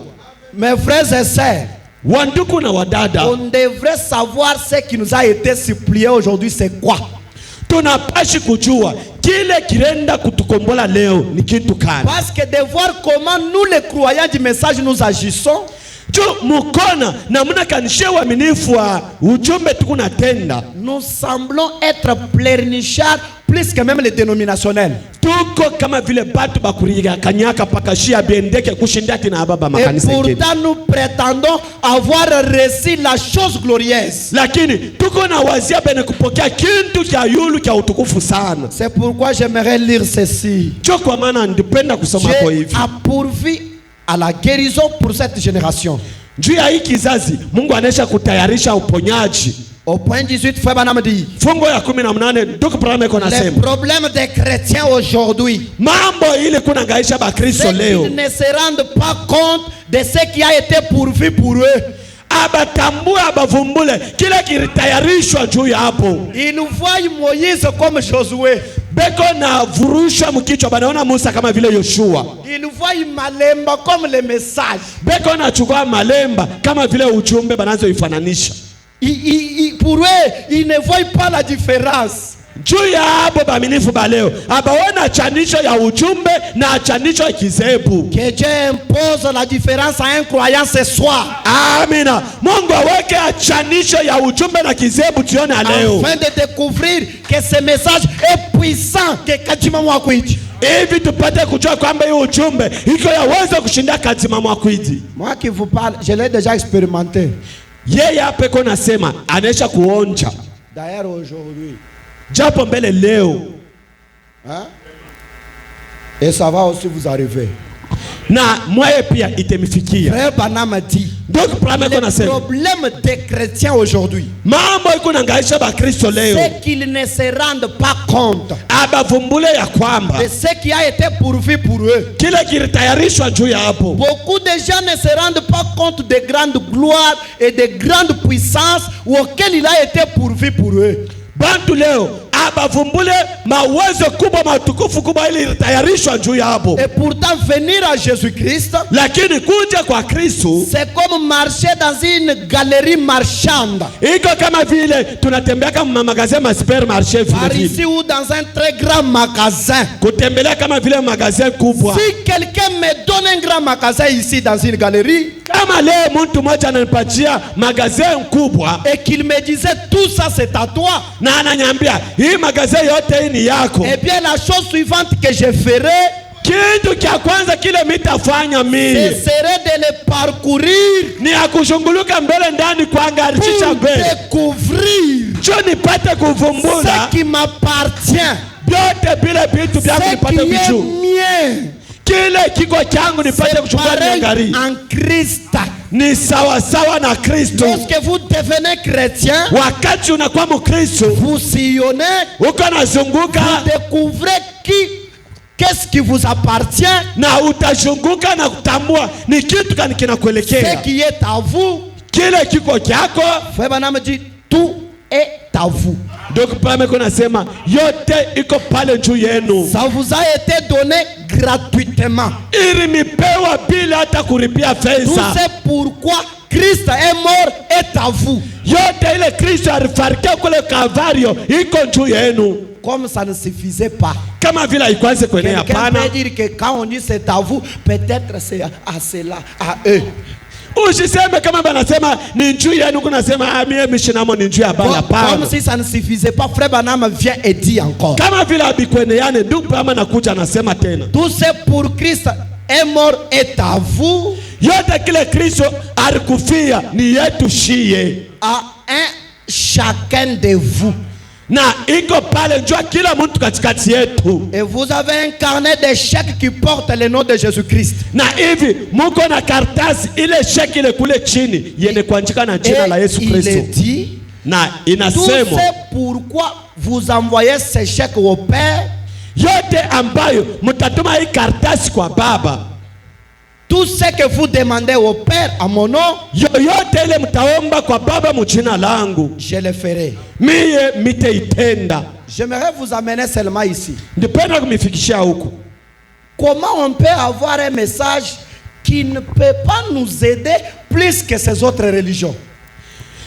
Mes frères et sœurs,
wanduku na wadada,
on devrait savoir ce qui nous a été supplié aujourd'hui, c'est quoi?
Tunapashi kujua kile kirenda kutukombola leo ni kitu gani.
Parce que de voir comment nous les croyants du message nous agissons,
mukona na muna kanishe uaminifu wa ujumbe tukunatenda,
nous semblons être pleurnichards plus que même les dénominationnels.
Tuko kama vile batu bakuriga kanyaka pakashia biendeke kushindati na baba makanisa.
Et pourtant nous prétendons avoir reçu la chose glorieuse.
Lakini tuko na wazia bene kupokea kintu cha yulu cha utukufu sana.
C'est pourquoi j'aimerais lire ceci.
Kwa maana ndipenda kusoma kwa hivi.
Dieu a pourvu à la guérison pour cette génération.
Juu ya hii kizazi Mungu anaisha kutayarisha uponyaji.
Au point 18, Frère Branham dit,
fungo ya 18 ndugu Branham iko nasema,
les problèmes des chrétiens aujourd'hui,
mambo ile kuna ngaisha ba Kristo leo,
ils ne se rendent pas compte de ce qui a été pourvu pour eux.
Abatambua abavumbule kile kilitayarishwa juu ya hapo.
Ils nous voient Moïse comme Josué.
Beko na vurusha mkichwa banaona Musa kama vile Yoshua.
Ils nous voient Malemba comme le message.
Beko na chukua Malemba kama vile ujumbe banazo ifananisha.
Pour eux, ils ne voient pas la différence.
Juu ya hapo baminifu baleo abaona chanisho ya ujumbe na chanisho ya kizebu.
Que Dieu impose la différence à un croyant ce soir.
Amina. Mungu aweke chanisho ya ujumbe na kizebu jioni leo,
afin de découvrir que ce message est puissant que kadima mwakwiti.
Hivi tupate kujua kwamba hiyo ujumbe iko yaweza kushinda kadima mwakwiti.
Moi qui vous parle, je l'ai déjà expérimenté.
Yeye hapa iko nasema anesha kuonja.
D'ailleurs aujourd'hui,
japo mbele leo,
hein? Et ça va aussi vous arriver.
Na mwaye pia itemifikia.
Frère Branham dit,
donc
le problème des chrétiens aujourd'hui,
mambo iko nangaisha ba Kristo leo,
c'est qu'ils ne se rendent pas compte
abavumbule ya kwamba
de ce qui a été pourvu pour eux.
Kile kilitayarishwa juu ya hapo.
Beaucoup de gens ne se rendent pas compte des grandes gloires et des grandes puissances auxquelles il a été pourvu pour eux.
Bantu leo abavumbule mawezo kubwa matukufu kubwa ili tayarishwa juu ya hapo.
Et pourtant venir à Jésus-Christ,
lakini kuja kwa Kristo,
c'est comme marcher dans une galerie marchande.
Iko kama vile tunatembea kama magasin ma supermarché
par ici ou dans un très grand magasin.
Kutembelea kama vile magasin kubwa.
Si quelqu'un me donne un grand magasin ici dans une galerie,
kama leo mtu mmoja ananipatia magasin kubwa
et qu'il me disait tout ça c'est à toi,
na ananiambia hii magasin yote hii ni yako,
eh bien la chose suivante que je ferai,
kitu cha kwanza kile mitafanya mimi,
ce serait de le parcourir,
ni akushunguluka mbele ndani kuangarisha mbele,
découvrir
jo nipate kuvumbula
ce qui m'appartient,
vyote bila vitu vyangu nipate vitu kile kiko changu nipate kuchukua ngari
en Christ.
Ni sawa sawa na Kristo.
Lorsque vous devenez chrétien,
wakati unakuwa Mkristo,
vous sillonnez,
uko nazunguka,
vous découvrez qu'est-ce qui vous appartient,
na utazunguka na kutambua ni kitu gani kinakuelekea,
ce qui est à vous,
kile kiko chako.
Frère Branham dit tout est à vous.
Donc pale kuna sema yote iko pale juu yenu.
Ça vous a été donné gratuitement.
Ili mipewa bila hata kulipia pesa.
Tout c'est pourquoi Christ est mort est à vous.
Yote ile Kristo alifariki kule Kalvario iko juu yenu.
Comme ça ne suffisait pas.
Kama vile haikuanze kuenea hapana.
Quelqu'un peut dire que quand on dit c'est à vous, peut-être c'est à cela, à eux.
Usiseme kama banasema ni njuu yenu kuna sema mimi mishinamo ni njuu ya bala pana.
Comme si ça ne suffisait pas, Frère Branham vient et dit encore.
Kama vile abikweneane ndugu Branham anakuja anasema tena.
Tout c'est pour Christ est mort est à vous.
Yote kile Kristo alikufia ni yetu shie.
À un chacun de vous.
na iko pale njua kila mtu katikati yetu.
Et vous avez un carnet de chèques qui porte le nom de Jésus-Christ.
Na hivi muko na karatasi ile cheki ile kule chini yenye kuandika na jina la Yesu Kristo.
Il est dit,
na
tout
inasema
c'est pourquoi vous envoyez ces chèques au Père.
yote ambayo mtatuma hii karatasi kwa Baba,
Tout ce que vous demandez au Père à mon nom,
yoyote ile mtaomba kwa Baba mjina langu,
je le ferai.
mie mitaitenda.
J'aimerais vous amener seulement ici.
Ndipenda kumifikishia huku.
Comment on peut avoir un message qui ne peut pas nous aider plus que ces autres religions?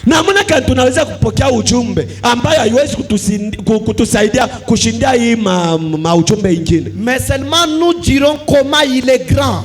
Namna gani tunaweza kupokea ujumbe ambayo haiwezi kutusaidia kushindia hii ujumbe ingine?
Mais seulement nous dirons comment il est grand.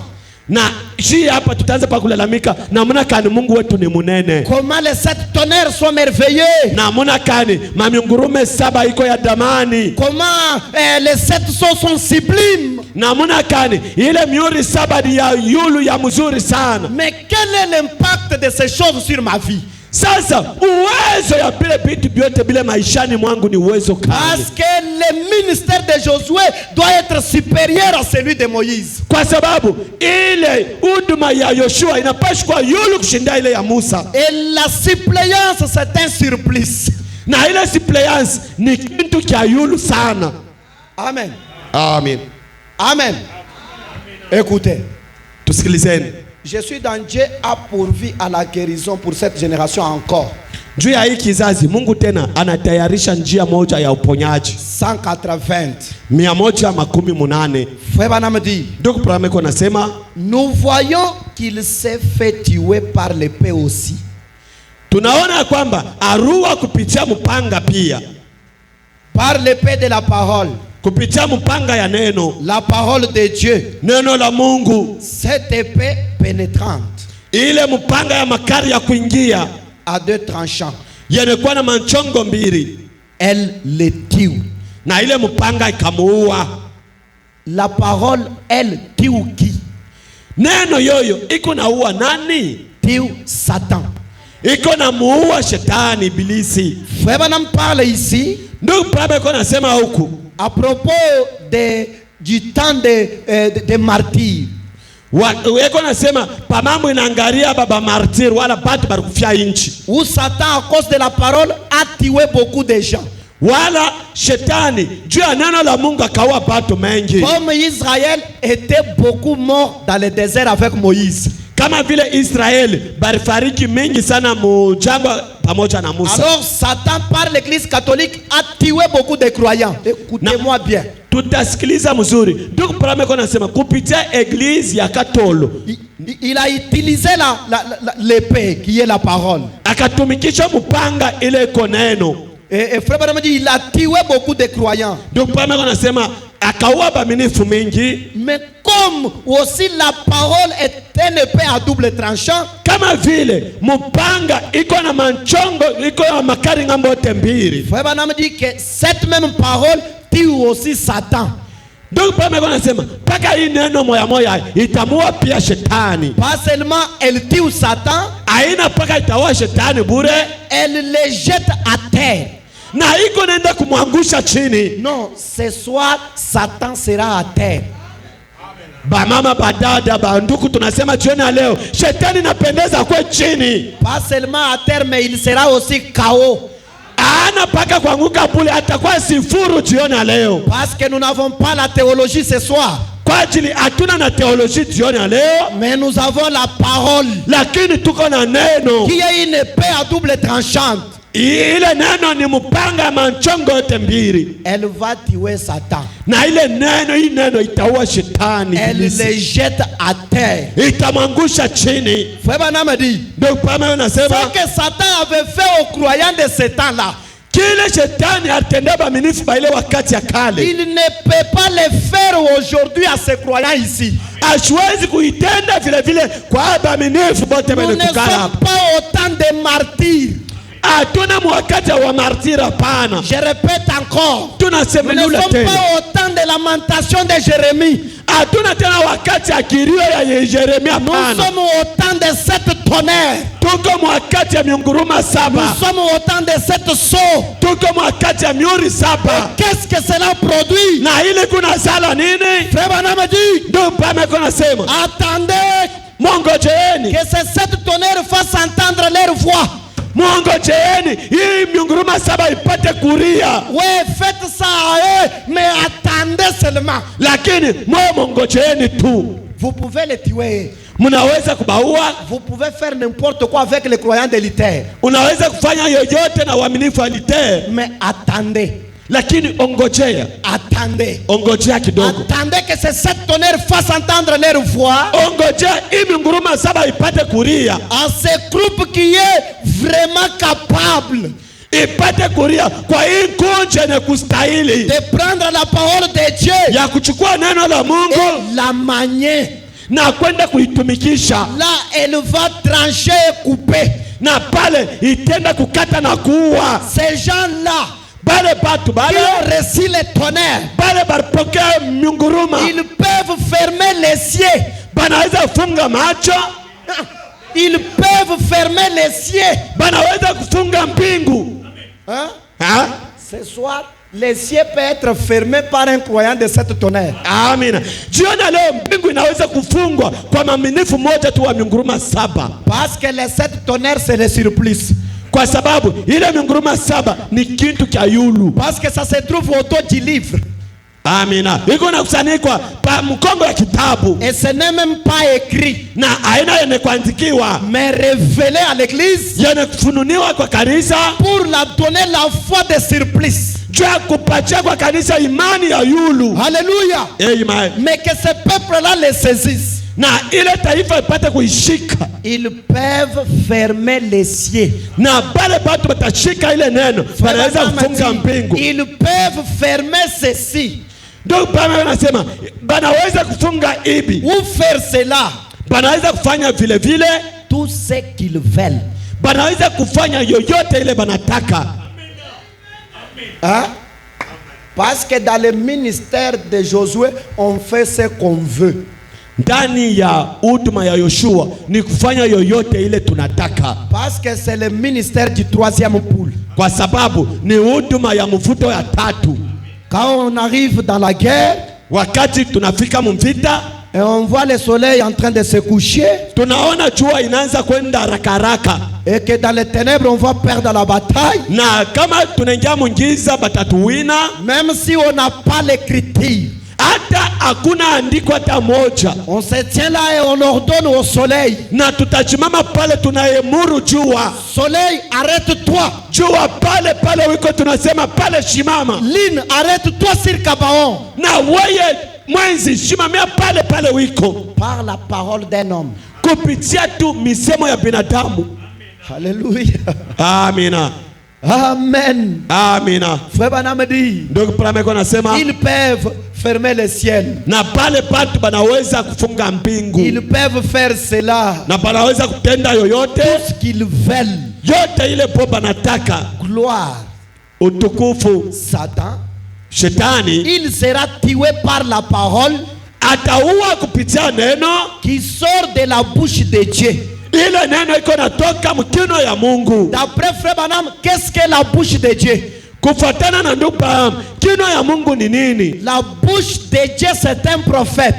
Na shi hapa tutaanza pa kulalamika namna gani Mungu wetu ni munene.
Comment les 7 tonnerres sont merveilleux.
Namna gani mamiungurume 7 iko ya damani.
Comment les 7 sceaux sont sublimes.
Namna gani ile miuri 7 ya yulu ya mzuri sana.
Mais quel est l'impact de ces choses sur ma vie?
Sasa uwezo ya bile vitu vyote bile maishani mwangu ni uwezo kali.
Parce que le ministère de Josué doit être supérieur à celui de Moïse.
Kwa sababu ile huduma ya Yoshua inapashwa yulu kushinda ile ya Musa.
Et la suppléance c'est un surplus.
Na ile suppléance ni kitu cha yulu sana.
Amen.
Amen.
Amen. Écoutez.
Tusikilizeni.
Je suis dans Dieu a pourvu à la guérison pour cette génération encore.
Juu ya hii kizazi Mungu tena anatayarisha njia moja ya uponyaji.
180.
180.
Frère Branham dit,
Ndugu Prameko nasema,
nous voyons qu'il s'est fait tuer par l'épée aussi.
Tunaona kwamba arua kupitia mpanga pia.
Par l'épée de la parole.
Kupitia mpanga ya neno.
La parole de Dieu.
Neno la Mungu.
Cette épée pénétrante.
Ile mpanga ya makari ya kuingia.
À 2 tranchants.
Yenye kuwa na manchongo mbili.
Elle le tue.
Na ile mpanga ikamuua.
La parole, elle tue qui?
Neno yoyo iko na uwa nani?
Tue Satan.
Iko na muua shetani ibilisi.
Frère Branham parle ici.
Ndugu Prameko nasema huku.
À propos du temps de martyrs.
Weko nasema pamambo inaangalia baba martyr wala batu barikufia inchi.
Où Satan à cause de la parole a tué beaucoup de gens.
Wala shetani juu ya neno la Mungu akaua batu mengi.
Comme Israël était beaucoup mort dans le désert avec Moïse.
Kama vile Israeli barifariki mengi sana mujangwa pamoja na Musa.
Alors Satan par l'église catholique a tué beaucoup de croyants. Écoutez-moi bien.
Tutasikiliza mzuri. Ndugu Prameko nasema kupitia eglise ya Katolo.
Il a utilisé l'épée qui est la parole.
Akatumikisha mpanga ile iko neno.
Et frère Branham dit il a tué beaucoup de croyants.
Ndugu Prameko nasema akaua baminifu mingi.
Mais comme aussi la parole est une épée à double tranchant.
Kama vile mpanga iko na manchongo iko na makari ngambo yote mbili.
Frère Branham dit que cette même parole tue aussi Satan.
Ndugu Prameko nasema paka hii neno moya moya itamua pia shetani.
Pas seulement elle tue Satan,
aina paka itaua shetani bure,
elle le jette à terre.
Na iko nenda kumwangusha chini.
Non, ce soir Satan sera à terre.
Ba mama badada banduku tunasema jioni ya leo shetani napendeza kwa chini.
Pas seulement à terre mais il sera aussi KO.
Ana paka kuanguka bure atakuwa sifuru jioni ya leo.
Parce que nous n'avons pas la théologie ce soir.
Kwa ajili hatuna na teoloji jioni ya leo.
Mais nous avons la parole.
Lakini tuko na neno.
Qui est une épée à double tranchante.
Ile neno ni mpanga manchongo yote mbili.
Elle va tuer Satan.
Na ile neno hii neno itaua shetani.
Elle le jette à terre.
Itamwangusha chini.
Frère Branham dit.
Donc Pamela nasema
ce que Satan avait fait aux croyants de ce temps-là.
Kile shetani atendea baminifu ba ile wakati ya kale.
Il ne peut pas le faire aujourd'hui à ces croyants ici.
Ashwezi kuitenda vile vile kwa baminifu bote bale tukala.
Nous ne sommes pas autant de martyrs.
Atuna mwakati wa martira pana.
Je répète encore.
Tunasema
Nous ne
lula
sommes
tena.
pas autant de la
lamentation de Jérémie.
Hatuna tena wakati ya kilio ya Yeremia.
Nous sommes au temps de cette tonnerre.
Tuko mwakati ya miunguruma saba.
Nous sommes au temps de cette saut.
Tuko mwakati ya miuri saba.
Qu'est-ce que cela produit?
Na ile kuna sala nini?
Frère Branham dit,
Ndio mpame kuna sema,
attendez
mongojeeni
que cette tonnerre fasse entendre leur voix.
mongojeeni hii miunguruma saba ipate kuria.
Ouais, faites ça à eux, mais attendez seulement.
Lakini moyo mongojeeni tu.
Vous pouvez les tuer.
Mnaweza kubaua,
Vous pouvez faire n'importe quoi avec les croyants de Luther.
unaweza kufanya yoyote na uaminifu wa Luther,
Mais attendez.
lakini ongojea,
Attendez.
ongojea kidogo.
Attendez que cette tonnerre fasse entendre leur voix.
Ongojea hii miunguruma saba ipate kuria.
À ce groupe qui est vraiment capable
Ipate kuria kwa hii kunje na kustahili
de prendre la parole de Dieu
ya kuchukua neno la Mungu
et la manier.
na kwenda kuitumikisha,
Là, elle va trancher et couper.
na pale itenda kukata na kuua.
Ces gens-là
Bale batu
qui
bale
ont reçu le tonnerre,
bale baripokea miunguruma,
ils peuvent fermer les cieux.
banaweza kufunga macho,
Ils peuvent fermer les cieux.
banaweza kufunga mbingu.
Hein?
Ha?
Ce soir, les cieux peuvent être fermés par un croyant de cette tonnerre.
Amina. Jioni ya leo mbingu inaweza kufungwa kwa maminifu moja tu wa miunguruma saba,
Parce que les 7 tonnerres, c'est le surplus.
kwa sababu ile miunguruma saba ni kitu cha yulu.
Parce que ça se trouve au dos du livre.
Amina. Iko na kusanikwa pa mkongo ya kitabu
Et ce n'est même pas écrit,
na aina yenye kuandikiwa,
mais révélé à l'église
yenye kufununiwa kwa kanisa
pour la donner la foi de surplus.
juu ya kupatia kwa kanisa imani ya yulu.
Alléluia.
Amen.
Mais que ce peuple-là les saisisse.
Na ile taifa ipate kuishika,
Ils peuvent fermer les cieux.
na bale batu batashika ile neno banaweza kufunga mbingu.
Ils peuvent fermer ceci
Ndio Bwana anasema banaweza kufunga ibi,
ou faire cela.
banaweza kufanya vile vile,
Tout ce qu'ils veulent.
banaweza kufanya yoyote ile banataka.
Hein? Parce que dans le ministère de Josué, on fait ce qu'on veut.
Ndani ya huduma ya Yoshua ni kufanya yoyote ile tunataka,
Parce que c'est le ministère du 3e poule.
kwa sababu ni huduma ya mvuto ya tatu.
Quand on arrive dans la guerre
Wakati tunafika mvita,
et on voit le soleil en train de se coucher
tunaona jua inaanza kwenda haraka haraka,
et que dans les ténèbres on va perdre la bataille,
na kama tunaingia mungiza batatuwina,
même si on n'a pas l'écriture,
hata hakuna andiko hata moja,
on se tient là et on ordonne au soleil,
na tutachimama pale tunayemuru jua,
soleil arrête-toi,
jua pale pale wiko tunasema pale shimama,
lune arrête-toi sur Gabaon,
na weye mwenzi shimamia pale pale wiko,
par la parole d'un homme.
kupitia tu misemo ya binadamu.
Alléluia.
Amina,
Amen.
amina.
Frère Branham dit,
Ndio Prameko anasema
ils peuvent fermer le ciel.
na pale patu banaweza kufunga mbingu,
Ils peuvent faire cela.
na banaweza kutenda yoyote
Tout ce qu'ils veulent.
yote ile po banataka.
Gloire.
Utukufu
Satan,
shetani
il sera tué par la parole
ataua kupitia neno,
qui sort de la bouche de Dieu.
ile neno iko natoka mkino ya Mungu.
D'après Frère Branham, qu'est-ce que la bouche de Dieu?
Kufuatana na ndugu Branham, kino ya Mungu ni nini?
La bouche de Dieu, c'est un prophète.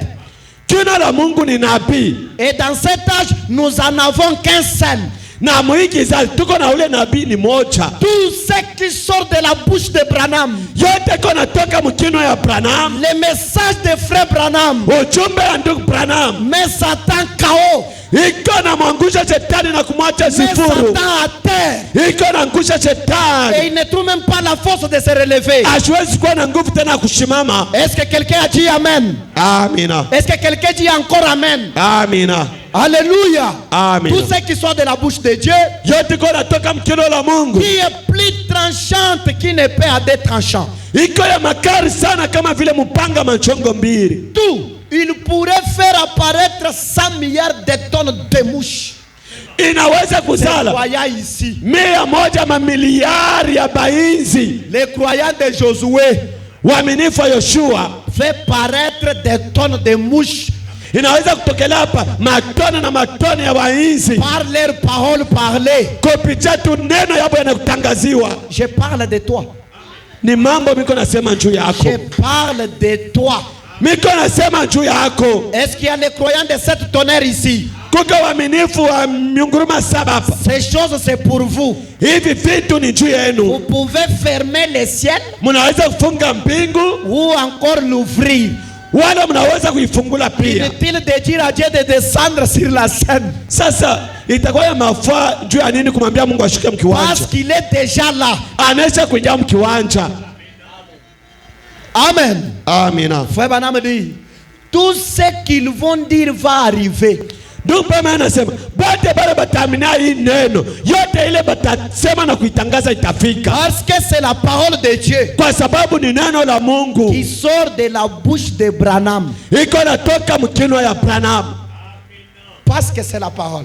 Kino la Mungu ni nabii,
Et dans cet âge, nous en avons qu'un seul.
na mwiki kizazi tuko na ule nabii ni moja.
Tout ce qui sort de la bouche de Branham,
Yote iko natoka mkino ya Branham,
les messages de Frère Branham,
ujumbe ya ndugu Branham
met Satan KO,
iko na mwangusha shetani na kumwacha
met
sifuru,
Satan à terre.
iko na ngusha
Et
shetani,
il ne trouve même pas la force de se relever.
asiwezi kuwa na nguvu tena ya kushimama.
Est-ce que quelqu'un a dit Amen?
Amina,
Est-ce que quelqu'un dit encore Amen?
amina,
Alléluia.
amina.
Tout ce qui sort de la bouche de Dieu,
Yote iko natoka mkino la Mungu,
qui est plus tranchante qu'une épée à deux tranchants.
iko ya makari sana kama vile mpanga machongo mbili.
Tout. Il pourrait faire apparaître 100 milliards de tonnes de mouches.
Inaweza
Les
kuzala
croyants ici,
100 mamiliari ya bainzi.
les croyants de Josué,
Waaminifu wa Yoshua,
fait paraître des tonnes de mouches
inaweza kutokelea hapa matone na matone ya wainzi
par leur parole parlée.
kupitia tu neno yabo yanakutangaziwa.
Je parle de toi.
Ni mambo miko nasema juu yako.
Je parle de toi.
Miko nasema juu yako.
Est-ce qu'il y a les croyants de cette tonnerre ici?
Kuko waaminifu wa miunguruma 7 hapa.
Ces choses c'est pour vous.
Hivi vitu ni juu yenu.
Vous pouvez fermer les ciels
Mnaweza kufunga mbingu
ou encore l'ouvrir.
wala mnaweza kuifungula pia.
Inutile de dire à Dieu de descendre sur la scène.
Sasa itakuwa ya mafaa juu ya nini kumwambia Mungu ashike mkiwanja?
Parce qu'il est déjà là.
Anaisha kuingia mkiwanja.
Amen.
Amina.
Frère Branham dit, tout ce qu'ils vont dire va arriver.
Ndio pema anasema bate bale batamina hii neno yote ile batasema na kuitangaza itafika.
Parce que c'est la parole de Dieu
Kwa sababu ni neno la Mungu.
qui sort de la bouche de Branham.
Iko natoka mkinywa ya Branham.
Parce que c'est la parole.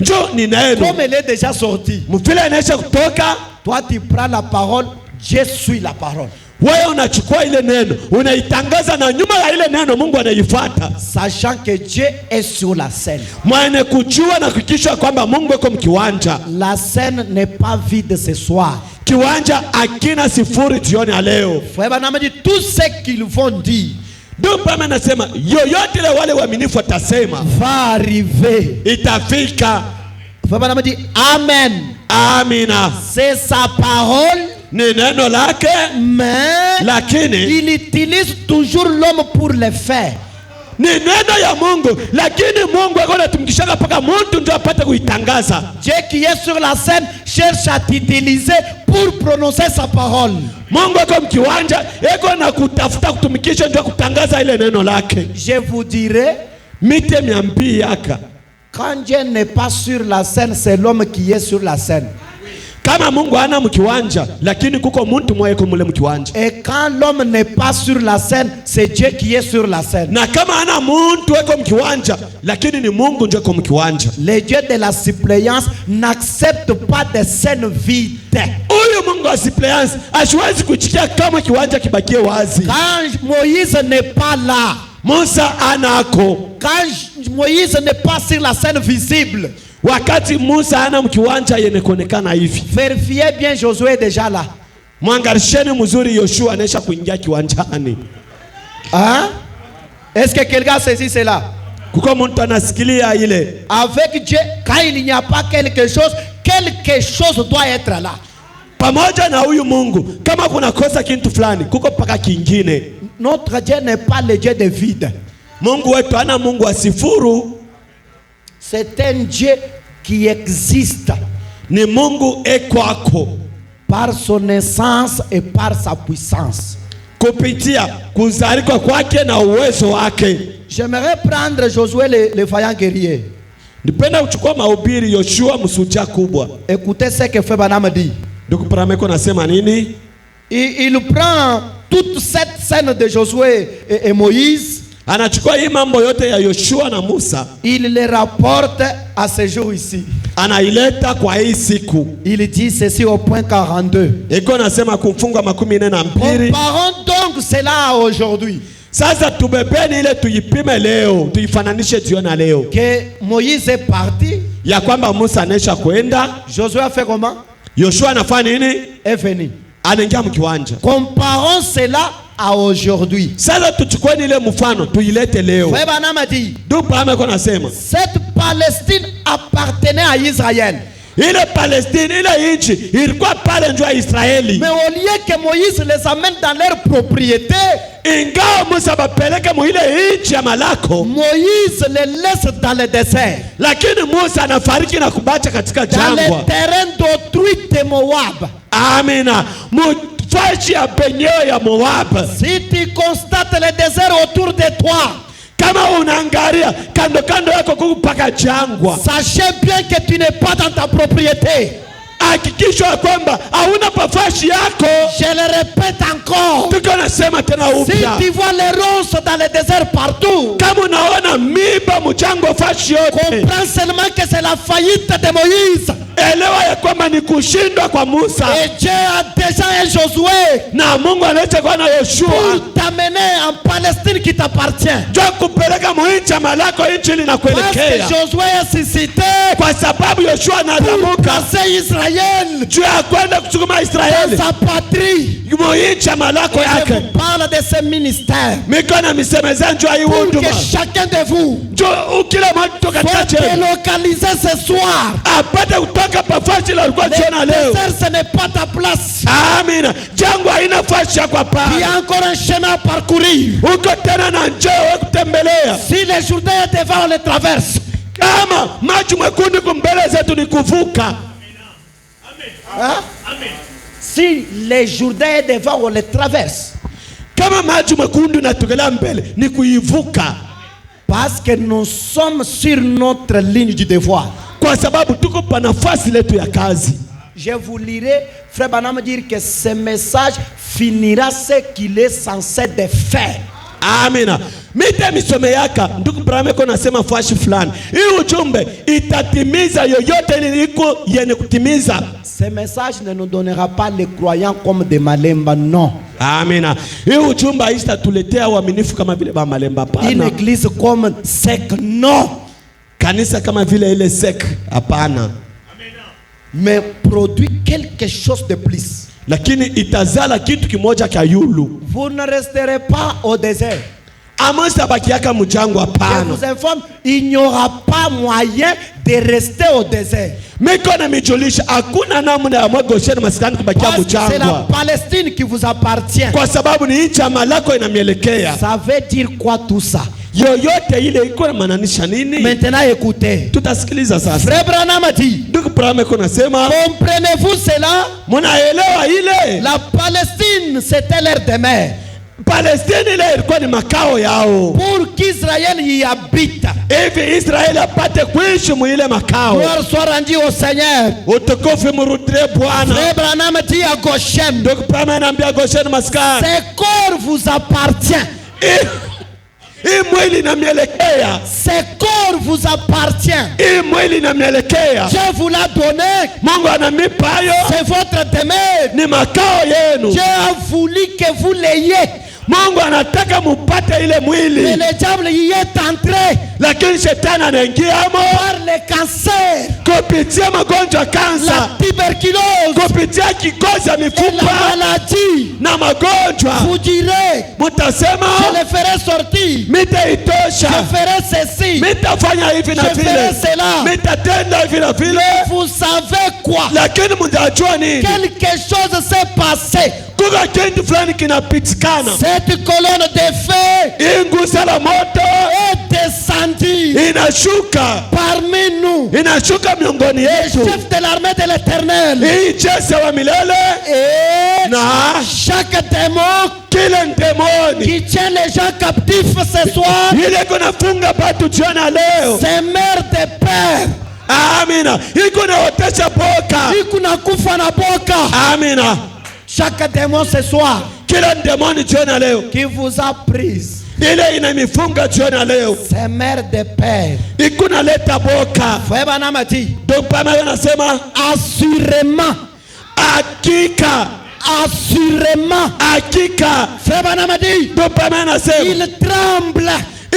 Njo ni neno.
Comme elle est déjà sortie,
Mfile inaisha kutoka,
toi tu prends la parole, Dieu suit la parole.
wewe unachukua ile neno, unaitangaza na nyuma ya ile neno Mungu anaifuata.
Sachant que Dieu est sur la scène.
Mwenye kujua na kukisha kwamba Mungu yuko mkiwanja.
La scène n'est pas vide ce soir.
Kiwanja akina sifuri jioni ya leo.
Frère Branham dit, tout ce qu'ils vont dire
Ndio pema nasema yoyote ile wale waaminifu watasema
va arriver.
itafika.
Frère Branham dit, Amen.
Amina.
C'est sa parole,
Ni neno lake,
mais
lakini
il utilise toujours l'homme pour le faire.
ni neno ya Mungu, lakini Mungu akona tumkishaka paka mtu ndio apate kuitangaza.
Dieu qui est sur la scène cherche à t'utiliser pour prononcer sa parole.
Mungu ako mkiwanja eko na kutafuta kutumikisha ndio kutangaza ile neno lake.
Je vous dirai,
Mite miambi yaka.
quand Dieu n'est pas sur la scène, c'est l'homme qui est sur la scène.
Kama Mungu hana mkiwanja, lakini kuko mtu mmoja yuko mule mkiwanja.
Et quand l'homme n'est pas sur la scène, c'est Dieu qui est sur la scène.
Na kama hana mtu yuko mkiwanja, lakini ni Mungu ndio yuko mkiwanja.
Le Dieu de la suppléance n'accepte pas des scènes vides.
Huyu Mungu wa suppléance asiwezi kuchikia kama kiwanja kibakie wazi.
Quand Moïse n'est pas là,
Musa anako.
quand Moïse n'est pas sur la scène visible,
Wakati Musa hana mkiwanja yenye kuonekana hivi.
vérifiez bien, Josué est déjà là.
Mwangalisheni mzuri Yoshua anaisha kuingia kiwanjani.
Hein? Est-ce que quelqu'un saisit cela?
Kuko mtu anasikilia ile.
Avec Dieu, quand il n'y a pas quelque chose doit être là.
Pamoja na huyu Mungu, kama kuna kosa kitu fulani, kuko paka kingine.
Notre Dieu n'est pas le Dieu de vide.
Mungu wetu ana Mungu wa sifuru,
C'est un Dieu qui existe
ni Mungu ekwako.
par son essence et par sa puissance.
Kupitia kuzalika kwake na uwezo wake.
J'aimerais prendre Josué le vaillant guerrier.
Nipenda kuchukua mahubiri Yoshua msuja kubwa.
Écoutez ce que Frère Branham dit.
Ndugu Parameko nasema nini?
Il prend toute cette scène de Josué et Moïse.
Anachukua hii mambo yote ya Yoshua na Musa,
Il les rapporte à ce jour ici.
anaileta kwa hii siku.
Il dit ceci au point 42.
Iko nasema kumfunga 42.
Comparons donc cela à aujourd'hui.
Sasa tubebeni ile tuipime leo, tuifananishe jioni na leo.
Que Moïse est parti,
Ya kwamba Musa anesha kwenda,
Josué a fait comment?
Yoshua anafanya nini?
Est venu.
Anaingia mkiwanja.
Comparons cela à aujourd'hui.
Sasa tuchukue ile mfano tuilete leo.
Frère Branham a dit,
Ndugu Parameko nasema
cette Palestine appartenait à Israël.
ile Palestine ile nchi ilikuwa pale ndio ya Israeli.
Mais au lieu que Moïse les amène dans leur propriété,
Ingawa Musa bapeleke mu ile nchi ya malako,
Moïse les laisse dans le désert,
lakini Musa anafariki na kubacha katika
dans
jangwa.
les terrains d'autrui de Moab.
Amina. Mufashi ya penyewe ya Moab.
Si tu constates le désert autour de toi,
Kama unaangalia kando kando yako kupaka jangwa,
sachez bien que tu n'es pas dans ta propriété.
hakikisha kwamba hauna pafashi yako.
Je le répète encore.
Tuko nasema tena
Si
upya.
tu vois les ronces dans le désert partout,
Kama unaona miba mchango fashi yote,
comprends seulement que c'est la faillite de Moïse.
elewa ya kwamba ni kushindwa kwa Musa.
Et Dieu a déjà un Josué
Na Mungu anaita kwa na Yoshua
pour t'amener en Palestine qui t'appartient.
Njoo kupeleka muinchi malako inchi
Parce
linakuelekea.
que Josué est suscité
Kwa sababu Yoshua
pour
anadamuka
casser Israël
juu ya kwenda kusukuma
dans
Israeli
sa patrie.
muinchi malako
Et je
yake.
vous parle de ce ministère
Miko na misemeza njoo hii
pour
huduma.
que chacun de vous
Njoo kila mtu katika
soit
chenu
délocalisé ce soir.
apate kutoka pafasi la ulikuwa jiona
Le
leo.
désert, ce n'est pas ta place.
Amina. Jangwa haina fasi ya kwa
Il y
paa.
a encore un chemin à parcourir.
Uko tena na njoo wa kutembelea.
Si le Jourdain est devant, on le traverse.
Kama maji mwekundu kumbele zetu ni kuvuka.
Hein? Si le Jourdain est devant, on le traverse.
Kama maji mwekundu natugelea mbele ni kuivuka.
Parce que nous sommes sur notre ligne du devoir.
Kwa sababu tuko pa nafasi letu ya kazi.
Je vous lirai, frère Branham dire que ce message finira ce qu'il est censé de faire.
Amina. Mite misome yaka ndugu Branham ko nasema fashi fulani. Hii ujumbe itatimiza yoyote ili iko yenye kutimiza.
Ce message ne nous donnera pas les croyants comme des malemba, non.
Amina. Hii ujumbe haitatuletea waaminifu kama vile ba malemba
Une
hapana.
église comme sec, non.
Kanisa kama vile ile sek hapana.
Mais produit quelque chose de plus.
Lakini itazala kitu kimoja cha yulu.
Vous ne resterez pas au désert.
Amasa bakiaka mjangwa
Je
hapana.
vous informe, il n'y aura pas moyen de rester au désert.
Miko na mijulisha hakuna namna ya Gosheni maskani kubakia
Parce que c'est la
mjangwa.
Palestine qui vous appartient.
Kwa sababu ni nchi ya malako inamielekea.
Ça veut dire quoi tout ça?
Yoyote ile iko na maanisha nini?
Maintenant écoutez.
Tutasikiliza sasa.
Frère Branham a dit,
Ndugu Branham ko nasema,
comprenez-vous cela?
mnaelewa ile
La Palestine, c'était leur demeure.
Palestine ile ilikuwa ni makao yao.
Pour qu'Israël y habite.
Hivi Israeli apate kuishi mwile makao.
Gloire soit rendue au Seigneur.
Utukufu murudie Bwana.
Frère Branham dit à Goshen,
Ndugu Branham anaambia Gosheni maskani,
ce corps vous appartient.
hii mwili inamielekea.
Ce corps vous appartient.
Hii mwili inamielekea.
Dieu vous l'a donné.
Mungu anamipa hayo.
C'est votre demeure.
Ni makao yenu.
Dieu a voulu que vous l'ayez.
Mungu anataka mupate ile
Mais
mwili.
le diable y est entré
Lakini shetani anaingiamo
par le cancer,
kupitia magonjwa
la
kansa,
tuberculose
kupitia kikozi ya
et la
mifupa
maladie.
na magonjwa.
Vous direz,
Mutasema
je le ferai sortir. Je
mitaitosha,
ferai ceci.
mitafanya hivi na
Je
vile,
ferai cela.
mitatenda hivi na vile.
Vous savez quoi?
Lakini mtajua nini?
Quelque chose s'est passé.
Kuka kitu fulani kinapitikana.
Cette colonne de feu
Hii nguzo la moto
est descendue
inashuka,
parmi nous.
inashuka miongoni
Le
yetu.
chef de l'armée de l'Éternel.
Hii jeshi wa milele
Et
na
chaque démon
kila ndemoni
qui tient les gens captifs ce soir,
ile kunafunga batu jiona leo.
c'est mère de père.
Amina. Iko naotesha boka.
Ikuna kufa na boka.
Amina.
Chaque démon ce soir
Kila ndemoni jiona leo
qui vous a prise,
ile inamifunga jiona leo
c'est mère de père.
iko naleta boka.
Frère Branham a dit,
Ndio Branham anasema
assurément,
hakika,
assurément.
hakika.
Frère Branham a dit,
Ndio Branham anasema
il tremble.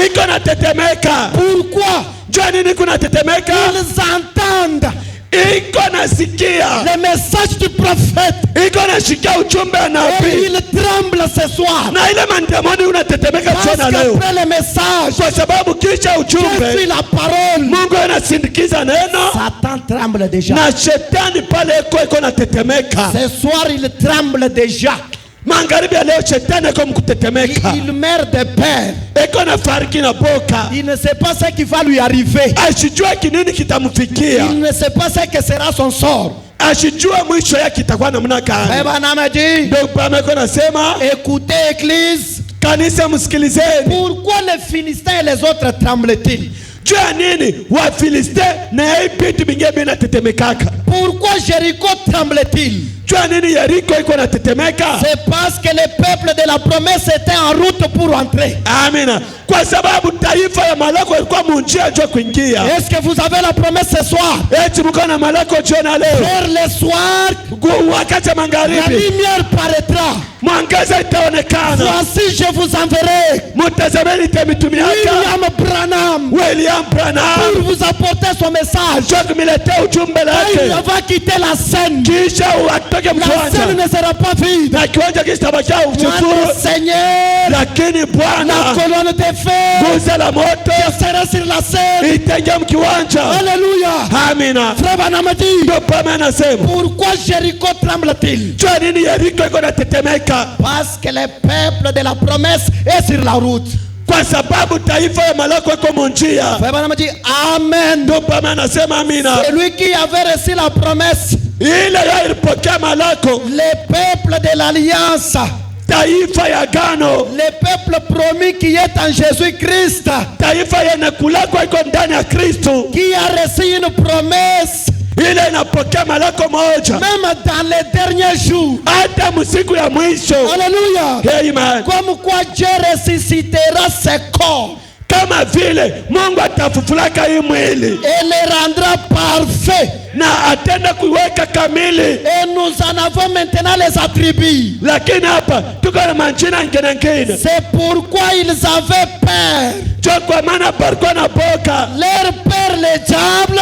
iko natetemeka.
Pourquoi?
Jua nini kunatetemeka?
Ils entendent
Iko nasikia,
le message du prophète.
iko nashikia ujumbe wa
Et
nabii.
ils tremblent ce soir.
Na ile mandemoni unatetemeka
Parce
jiona leo
qu'après le message,
kwa sababu kisha
Dieu suit
ujumbe
la parole.
Mungu anasindikiza neno
Satan tremble déjà.
na shetani pale iko natetemeka.
Ce soir, il tremble déjà.
Magharibi ya leo shetani iko mkutetemeka,
Il meurt de peur.
iko na fariki na boka,
Il ne sait pas ce qui va lui arriver.
asijua kinini kitamfikia,
Il ne sait pas ce que sera son sort.
asijua mwisho yake itakuwa namna gani.
Branham a dit,
Ndio Branham iko nasema,
écoutez église,
kanisa msikilizeni.
pourquoi les Philistins et les autres tremblent-ils?
Jua nini Wafiliste na hii vitu vingine vinatetemekaka?
Pourquoi Jéricho tremble-t-il?
Jua nini Yeriko iko natetemeka?
C'est parce que le peuple de la promesse était en route pour entrer.
Amina. Kwa sababu taifa ya malako ilikuwa munjia jua kuingia.
Est-ce que vous avez la promesse ce soir?
Eti mko na malako jiona leo.
Vers le soir,
Wakati wa
la
magharibi
lumière paraîtra.
mwangaza itaonekana.
Voici, je vous enverrai
Mtazameni mitume yake
William Branham
William Branham
pour vous apporter son message.
jua kumiletea ujumbe
Il
lake.
va quitter la scène.
Kisha atoke
La scène
mkiwanja
ne sera pas vide.
na kiwanja kitabakia
Moi, le
utupu,
Seigneur,
lakini
la
Bwana
colonne de feu
guza la moto
sera sur la scène.
itaingia mkiwanja.
Alléluia.
Amina.
Frère Branham dit,
Ndio Pame anasema
pourquoi Jéricho tremble-t-il?
jua nini Yeriko iko natetemeka?
Parce que le peuple de la promesse est sur la route.
Kwa sababu taifa ya malako iko munjia.
Frère Branham dit, Amen.
Ndio Pame anasema amina.
C'est lui qui avait reçu la promesse.
Ile ya ilipokea malako,
Le peuple de l'alliance.
taifa ya gano,
Le peuple promis qui est en Jésus-Christ.
taifa yenye kulakwa iko ndani ya Kristo,
Qui a reçu une promesse.
ile inapokea malako moja
Même dans les derniers jours.
hata msiku ya mwisho.
Alléluia.
Amen.
Comme quoi Dieu ressuscitera ses corps
Kama vile Mungu atafufulaka hii mwili
et les rendra parfaits.
na atenda kuiweka kamili.
Et nous en avons maintenant les attributs.
Lakini hapa tuko na manjina ngine ngine,
C'est pourquoi ils avaient peur.
jo kwa maana palikuwa na boka.
Leur père, le diable,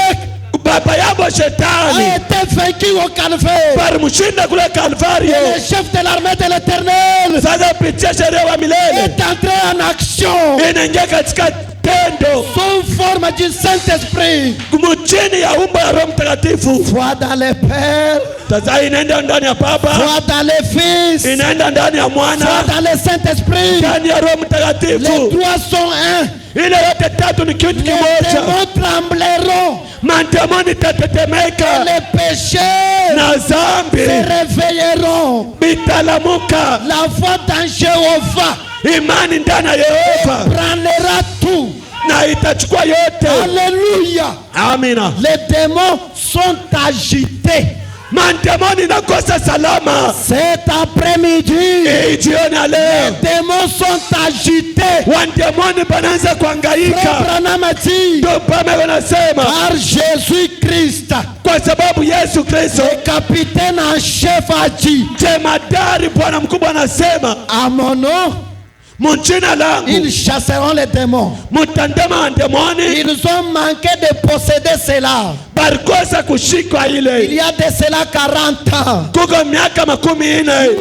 Baba yabo
a
shetani
été vaincu au calvaire.
balimshinda kule Kalvario.
Et le chef de l'armée de l'Éternel
Sasa pitia sheria wa milele
est entré en action
inaingia katika tendo
sous forme du Saint-Esprit.
mchini ya umbo ya Roho Mtakatifu.
Foi dans le Père,
Sasa inaenda ndani ya Baba,
foi dans le Fils,
inaenda ndani ya
foi
Mwana,
dans le Saint-Esprit.
ndani ya Roho
Les
Mtakatifu.
trois sont un.
Ile yote tatu ni kitu
Les
kimoja.
démons trembleront.
Mandemoni itatetemeka
Les péchés
na
se
zambi
réveilleront.
bitalamuka.
La foi dans Jéhovah
Imani ndani ya Yehova
prendra tout.
na itachukua yote.
Alléluia.
Amina.
Les démons sont agités.
Mandemoni nakosa salama.
Cet après-midi,
Hii jioni ya
les
leo
démons sont agités.
wandemoni banaanza
Frère
kuhangaika.
Branham a dit,
Ndio Pame wanasema
par Jésus-Christ,
kwa sababu Yesu Kristo
le capitaine en chef a dit,
jemadari, Bwana mkubwa anasema
à mon nom,
mjina langu
ils chasseront les démons.
mtandama wandemoni.
Ils ont manqué de posséder cela.
Balikosa kushikwa
Il
ile
y a de cela 40 ans.
kuko miaka 40.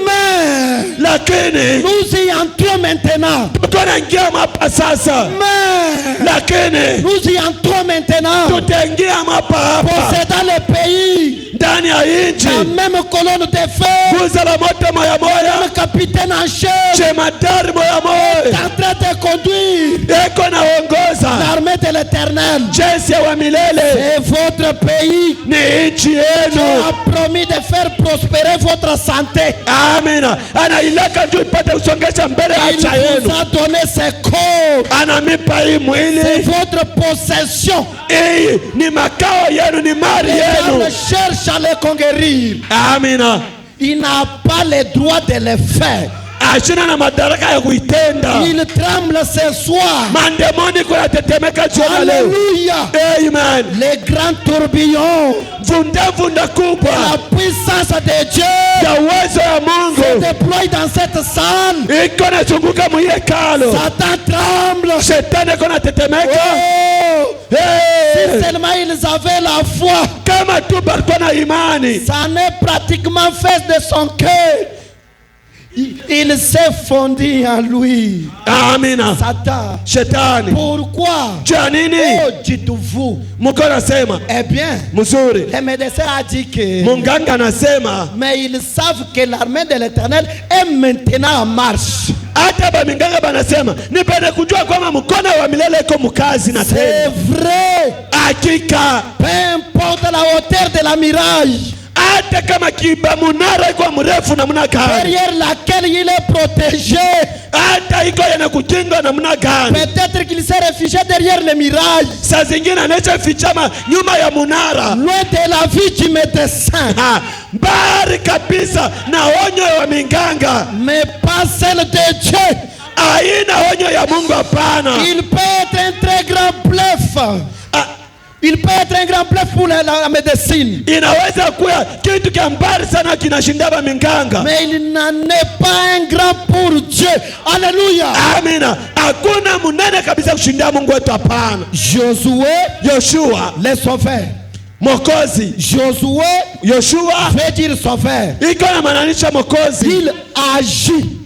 Mais
Lakini
nous y entrons maintenant.
tuko naingia hapa sasa.
Mais
Lakini
nous y entrons maintenant.
tutaingia hapa
Possédant le pays,
ndani ya
la
nchi.
même colonne de feu,
Guza la moto moya moya,
le capitaine en chef
jemadari moya
est
moya
en train de conduire
eko naongoza
l'armée de l'Éternel.
jeshi wa milele.
C'est votre pays
Ni nchi
qui
yenu.
a promis de faire prospérer votre santé.
Amina. Anailaka ndio ipate usongesha mbele ya
Il
acha yenu.
vous a donné ses corps.
Anamipa hii
C'est
mwili.
votre possession.
Hii ni makao yenu, ni mali
Le
yenu.
diable cherche à le conquérir.
Amina.
Il n'a pas le droit de le faire.
Ashina na madaraka ya kuitenda.
Il tremble ce soir.
Mandemoni kunatetemeka jioni leo.
Alléluia.
Amen.
Les grands tourbillons,
Vunda
la
kubwa
puissance de Dieu
ya uwezo ya
se
Mungu
déploie dans cette salle.
iko nazunguka mwiyekalo.
Satan tremble.
Shetani iko natetemeka.
Oh,
Hey.
si seulement ils avaient la foi,
Kama tu balikuwa na imani,
ça n'est pratiquement fait de son cœur. Il s'est fondu en lui.
amina.
Satan.
Shetani
Pourquoi?
jua nini?
Oh, dites-vous.
Mko nasema
Eh bien,
mzuri,
le médecin a dit que...
munganga anasema
Mais ils savent que l'armée de l'Éternel est maintenant en marche.
hata baminganga banasema nipende kujua kwamba mkono wa milele iko mkazi na
C'est
tena.
vrai.
Hakika
Peu importe la hauteur de la mirage,
hata kama kiba munara iko mrefu namna gani,
derrière laquelle il est protégé,
hata iko yanakukinga namna gani,
peut-être qu'il s'est réfugié derrière les mirages,
saa zingine anacha fichama nyuma ya munara,
loin de la vie du médecin,
mbali kabisa na onyo ya minganga,
mais pas celle de Dieu.
aina onyo ya Mungu hapana.
Il peut être un très grand bluff. Il peut être un grand bluff pour la médecine.
Inaweza kuwa kitu kia mbali sana kinashinda ba minganga,
mais il n'en est pas un grand pour Dieu. Alléluia.
Amina. Hakuna munene kabisa kushinda Mungu wetu hapana. Yoshua
le sauveur.
Mokozi. Yoshua
veut dire sauveur.
iko na maanisha mokozi.
Il agit.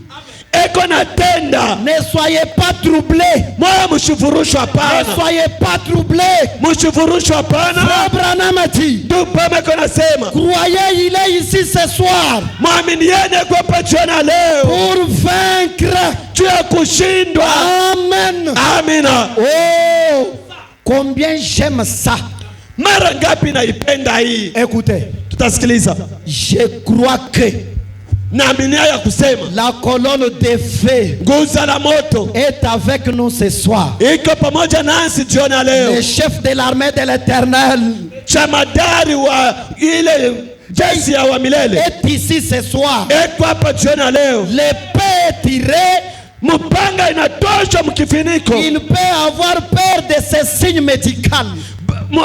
Eko na tenda.
Ne soyez pas troublés.
Moyo mshifurushwa hapana.
Ne soyez pas troublés.
Mshifurushwa hapana.
Abraham a dit.
Tupame kona sema.
Croyez, il est ici ce soir.
Muaminiane kwa pachiona leo.
Pour vaincre.
Tu as kushindwa.
Amen.
Amina.
Oh, combien j'aime ça.
Mara ngapi naipenda hii.
Écoutez.
Tutasikiliza.
Je crois que
naaminia ya kusema
la colonne de feu
nguzo la moto
est avec nous ce soir.
iko pamoja nasi jioni leo.
Le chef de l'armée de l'Éternel,
chamadari wa ile jeshi ya wa milele
est ici ce soir.
iko hapa jioni leo.
L'épée est tirée,
mpanga inatosha mkifiniko.
Il peut avoir peur de ces signes médicaux.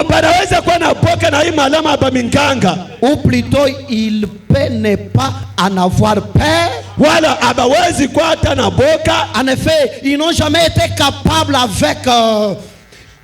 Banaweza kuwa na boka na hii malama hapa minganga.
Ou plutôt il peut ne pas en avoir peur.
Wala abawezi kuwa hata na boka.
En effet, ils n'ont jamais été capables avec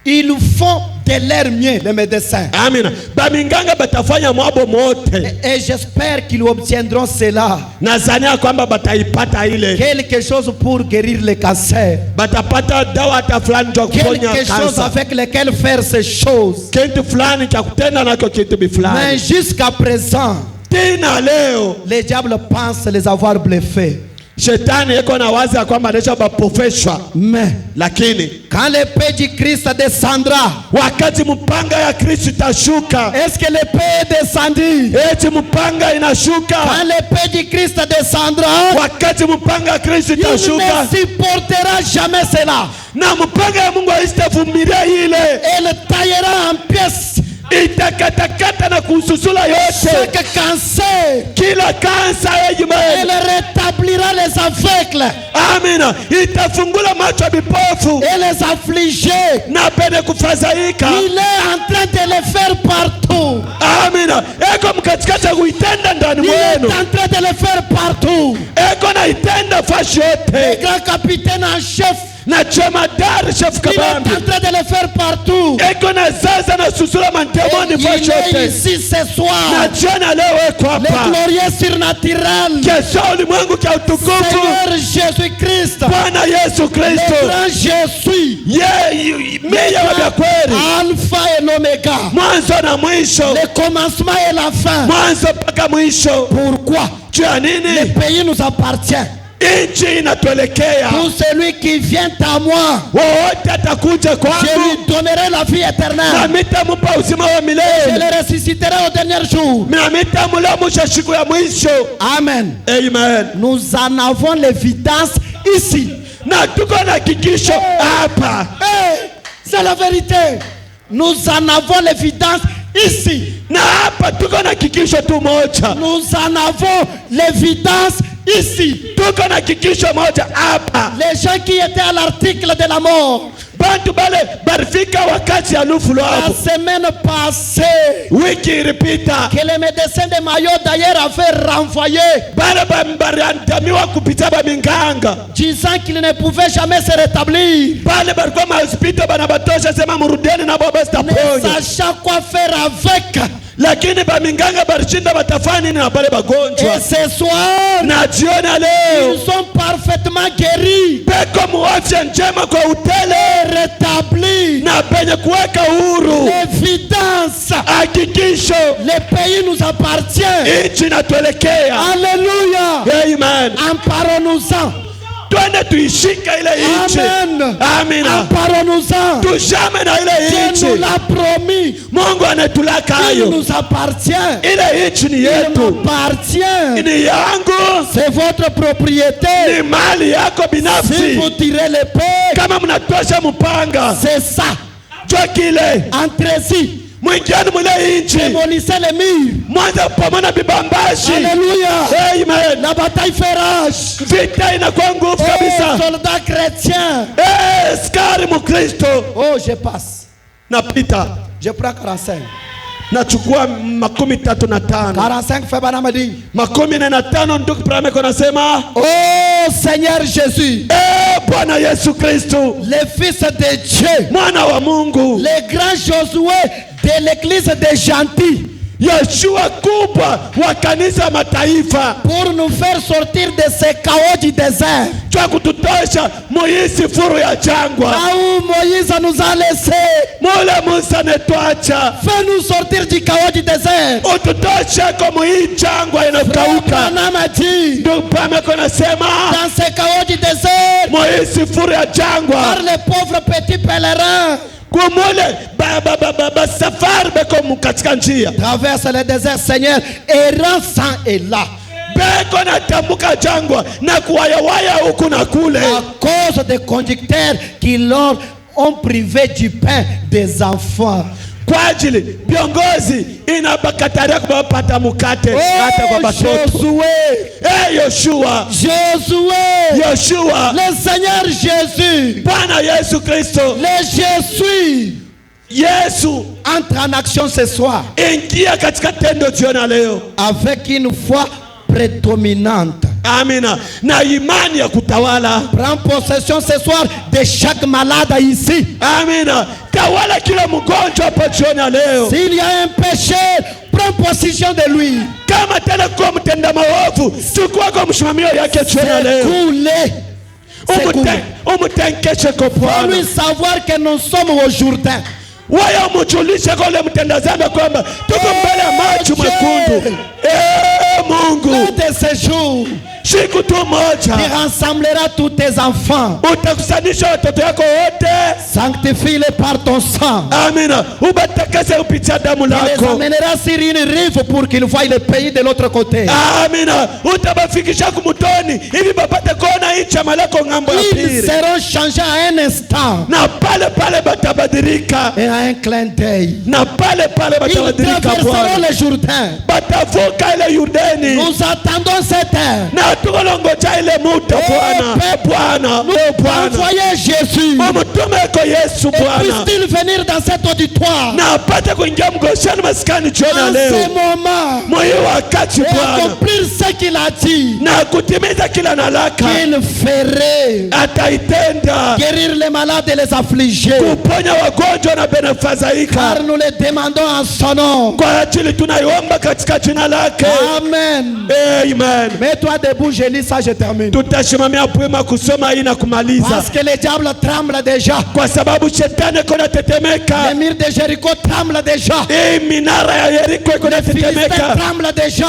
ils font de leur mieux, les médecins.
Amina. Baminganga batafanya mwabo mote.
Et j'espère qu'ils obtiendront cela.
Nazania kwamba bataipata ile.
Quelque chose pour guérir le cancer.
Batapata dawa hata fulani cha kuponya
quelque chose avec lequel faire ces choses.
Kitu fulani cha kutenda nako kitu bifulani.
Mais jusqu'à présent,
tina leo,
les diables pensent les avoir bluffés.
Shetani yeko na wazi ya kwamba anesha bapofeshwa.
Mais
lakini
quand l'épée du Christ descendra,
wakati mpanga ya Kristo itashuka.
Est-ce que l'épée est descendue?
Eti mpanga inashuka.
Quand l'épée du Christ descendra,
wakati mpanga ya Kristo
il
itashuka,
ne supportera jamais cela.
Na mpanga ya Mungu haitavumilia ile.
Elle taillera en pièces.
Itakatakata na kususula yote.
Chaque cancer.
Kila kansa
Elle rétablira les aveugles.
Amina. Itafungula macho ya vipofu.
Et les affligés.
Na pene kufadhaika.
Il est en train de le faire partout.
Amina. Eko mkatikati kuitenda ndani mwenu.
Il est en train de le faire partout.
Eko na itenda fashi yote.
Le grand capitaine en chef.
Na jemadari chef kabambi.
Il est en train de le faire partout.
Eko na zaza na susula mandemoni fashi yote.
Il est ici ce soir.
Na jiona leo eko hapa.
Le glorieux surnaturel.
Kesho ulimwengu kia utukufu.
Seigneur Jésus-Christ.
Bwana Yesu Kristo.
Le grand Jésus.
Miya wa kweli.
Alpha et l'Oméga.
Mwanzo na mwisho.
Le commencement et la fin.
Mwanzo mpaka mwisho.
Pourquoi?
Jua nini?
Le pays nous appartient.
Inchi inatuelekea.
Pour celui qui vient à moi,
wote atakuja kwangu.
je lui donnerai la vie éternelle.
Na mitamupa uzima wa
Je
milele.
le ressusciterai au dernier jour.
Na mitamulamusha siku ya mwisho.
Amen.
Amen.
Nous en avons l'évidence ici.
Na tuko na hakikisho hapa.
C'est la vérité. Nous en avons l'évidence ici.
Na hapa tuko na hakikisho tu moja.
Nous en avons l'évidence ici.
Tuko na hakikisho moja hapa.
Les gens qui étaient à l'article de la mort.
Bantu bale barifika wakati ya nufu
La
lwabo.
semaine passée,
Wiki ilipita.
que les médecins de Mayo d'ailleurs avaient renvoyé,
Bale bariandamiwa kupita baminganga.
disant qu'ils ne pouvaient jamais se rétablir,
Bale barikuwa mahospitali banabatosha sema murudeni na baba
ne
sitaponya.
sachant quoi faire avec.
Lakini baminganga barishinda batafani na bale bagonjwa.
Et ce soir,
Na jioni leo
ils sont parfaitement guéris,
peko muafya njema kwa utele
rétablis.
na penye kuweka huru.
L'évidence,
Hakikisho
le pays nous appartient.
nchi inatuelekea.
Alléluia.
Amen.
Emparons-nous-en.
twende tuishike ile nchi.
Amen.
Amina.
Emparons-nous-en.
Tushame na ile
Dieu
nchi.
nous l'a promis.
Mungu anatulaka
Il
hayo.
nous appartient.
Ile nchi ni
Il
yetu.
m'appartient.
Ni yangu.
C'est votre propriété.
Ni mali yako
Si
binafsi.
vous tirez l'épée,
Kama mnatosha mpanga,
c'est ça.
jua kile.
Entrez-y.
Mwingiani mwile nchi.
Démolissez les murs.
Mwanza kupambana bibambashi.
Alléluia.
Amen.
La bataille fait rage.
Vita inakuwa nguvu
Oh,
kabisa.
soldats chrétiens.
Askari Mkristo.
Oh, je passe.
Napita.
Je prends 45.
Nachukua 35.
45 fait Banamadi.
45 ndugu Prameko nasema,
Oh Seigneur Jésus,
Bwana Yesu Kristo,
le Fils de Dieu,
mwana wa Mungu,
le grand Josué de l'église des gentils,
Yoshua kubwa wa kanisa mataifa,
pour nous faire sortir de ce chaos du désert.
jua kututosha muhisi furu ya jangwa.
Là où Moïse nous a laissés,
Mule Musa netwacha,
fais-nous sortir du chaos du désert.
ututoshe kwa muhii jangwa inakauka.
Branham a dit,
Ndugu Prameko nasema,
dans ce chaos du désert,
muhisi furu ya jangwa.
par les pauvres petits pèlerins,
Kumule safari beko katika njia.
traverse le désert, Seigneur, errant sang est là.
Beko natambuka jangwa na kuwayawaya huku na kule.
À cause des conducteurs qui leur ont privé du pain des enfants.
Kwa ajili viongozi inabakataria kupata mukate hata kwa
Oh
batoto.
Josué,
Yoshua,
Josué,
Yoshua,
le Seigneur Jésus,
Bwana Yesu Kristo,
le Jésus,
Yesu,
entre en action ce soir
ingia katika tendo jioni leo.
avec une foi prédominante.
Amina. Na imani ya kutawala.
Prends possession ce soir de chaque malade ici.
Amina. Tawala kila mgonjwa hapa jioni leo.
S'il y a un péché, prends possession de lui.
Kama tena kwa mtenda maovu, chukua kwa msimamio yake jioni leo.
Coulez.
Umutenkeshe kwa
Faut
Bwana.
lui savoir que nous sommes au Jourdain.
Waya umujulishe kwa ule mtenda dhambi kwamba tuko mbele ya maji mwekundu. Mungu,
Un de ces jours,
siku tu
tu
moja
rassembleras tous tes enfants.
utakusanisha watoto yako wote.
Sanctifie-les par ton sang.
Amina. Ubatakase kupitia damu
Tu les
lako.
amèneras sur une rive pour qu'ils voient le pays de l'autre côté.
Amina. Utabafikisha kumutoni ili bapate kuona nchi ya malako ng'ambo ya
Ils
pili.
seront changés à un instant
Na pale pale batabadilika.
et à un clin d'œil.
Na pale pale
Ils
batabadilika
traverseront
Bwana.
le Jourdain.
Batavuka ile Yordani.
Nous attendons cette heure.
Na tukolongoja ile muda Bwana. Bwana. Bwana.
Envoyez Jésus.
Mtume yako Yesu
Et
Bwana.
puisse-t-il venir dans cet auditoire
Na apate kuingia mgoshani maskani jioni ya
en
leo.
ce moment
Moyo wakati
et
Bwana.
accomplir ce qu'il a dit.
Na kutimiza kila nalaka.
Qu'il ferait
Ataitenda.
guérir les malades et les affligés.
Kuponya wagonjwa na benefadhaika.
Car nous les demandons en son nom.
Kwa ajili tunaiomba katika jina lake.
Amen.
Amen.
Mets-toi debout, je lis ça, je termine.
Tutashimamia pwema kusoma hii na kumaliza.
Parce que le diable tremble déjà.
Kwa sababu shetani kona tetemeka.
Les murs de Jéricho tremblent déjà.
Hii minara ya Yeriko kona
Les Philistins
tetemeka.
tremblent déjà.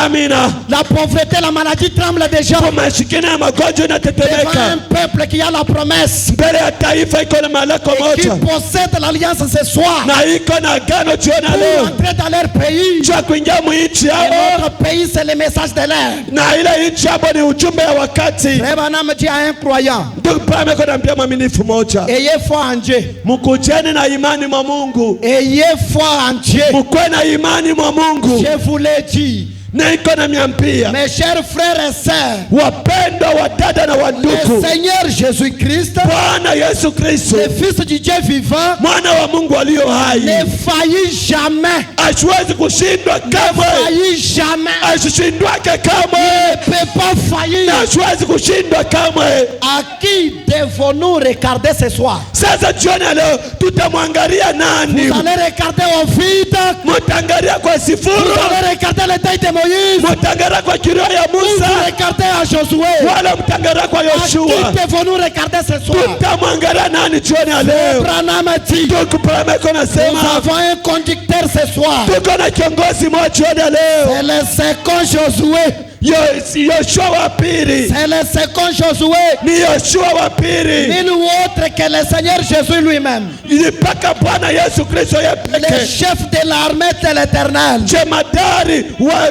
Amina.
La pauvreté, la maladie tremble déjà.
Kwa mashikini ya magonjwa
Devant
inatetemeka.
un peuple qui a la promesse
Mbele ya taifa iko na malako
et qui
moja.
possède l'alliance ce soir
Na iko na agano jioni ya
pour
leo.
entrer dans leur pays.
Jua kuingia muichi
Et
yao.
notre pays, c'est le message de l'air.
Na ile nchi hapo ni ujumbe ya wakati.
Frère Branham dit à un croyant,
Ndugu Pame kona mpia mwaminifu moja.
ayez foi en Dieu.
Mkujeni na imani mwa Mungu.
Ayez foi en Dieu.
Mkwe na imani mwa Mungu.
Je vous l'ai dit.
Na iko na miampia.
Mes chers frères et sœurs,
Wapendwa wa dada na
le
wandugu.
Seigneur Jésus-Christ,
Bwana Yesu Kristo,
le Fils du Dieu vivant,
mwana wa Mungu aliyo hai,
ne faillit jamais.
asiwezi kushindwa kamwe.
Faillit jamais.
Asishindwake
Ne
kamwe.
peut pas faillir.
Na asiwezi kushindwa kamwe.
À qui devons-nous regarder ce soir?
Sasa jioni ya leo tutamwangalia nani?
Vous allez regarder au vide.
Mutaangalia kwa
Vous
sifuru.
allez regarder les tailles de Moïse.
Mutaangalia kwa kiroho ya
Vous
Musa.
regardez à Josué.
Wala mtaangalia kwa
À
Yoshua.
qui devons-nous regarder ce soir?
Tutamwangalia nani jioni ya leo?
Branham a dit,
Ndugu Prameko
nous
nasema
avons un conducteur ce soir.
tuko na kiongozi mmoja jioni ya leo.
C'est le second Josué.
Yoshua wa pili.
C'est le second Josué.
Ni Yoshua wa pili.
Nul autre que le Seigneur Jésus lui-même.
Ni paka Bwana Yesu Kristo
Le
yepeke.
chef de l'armée de l'Éternel.
Jemadari wa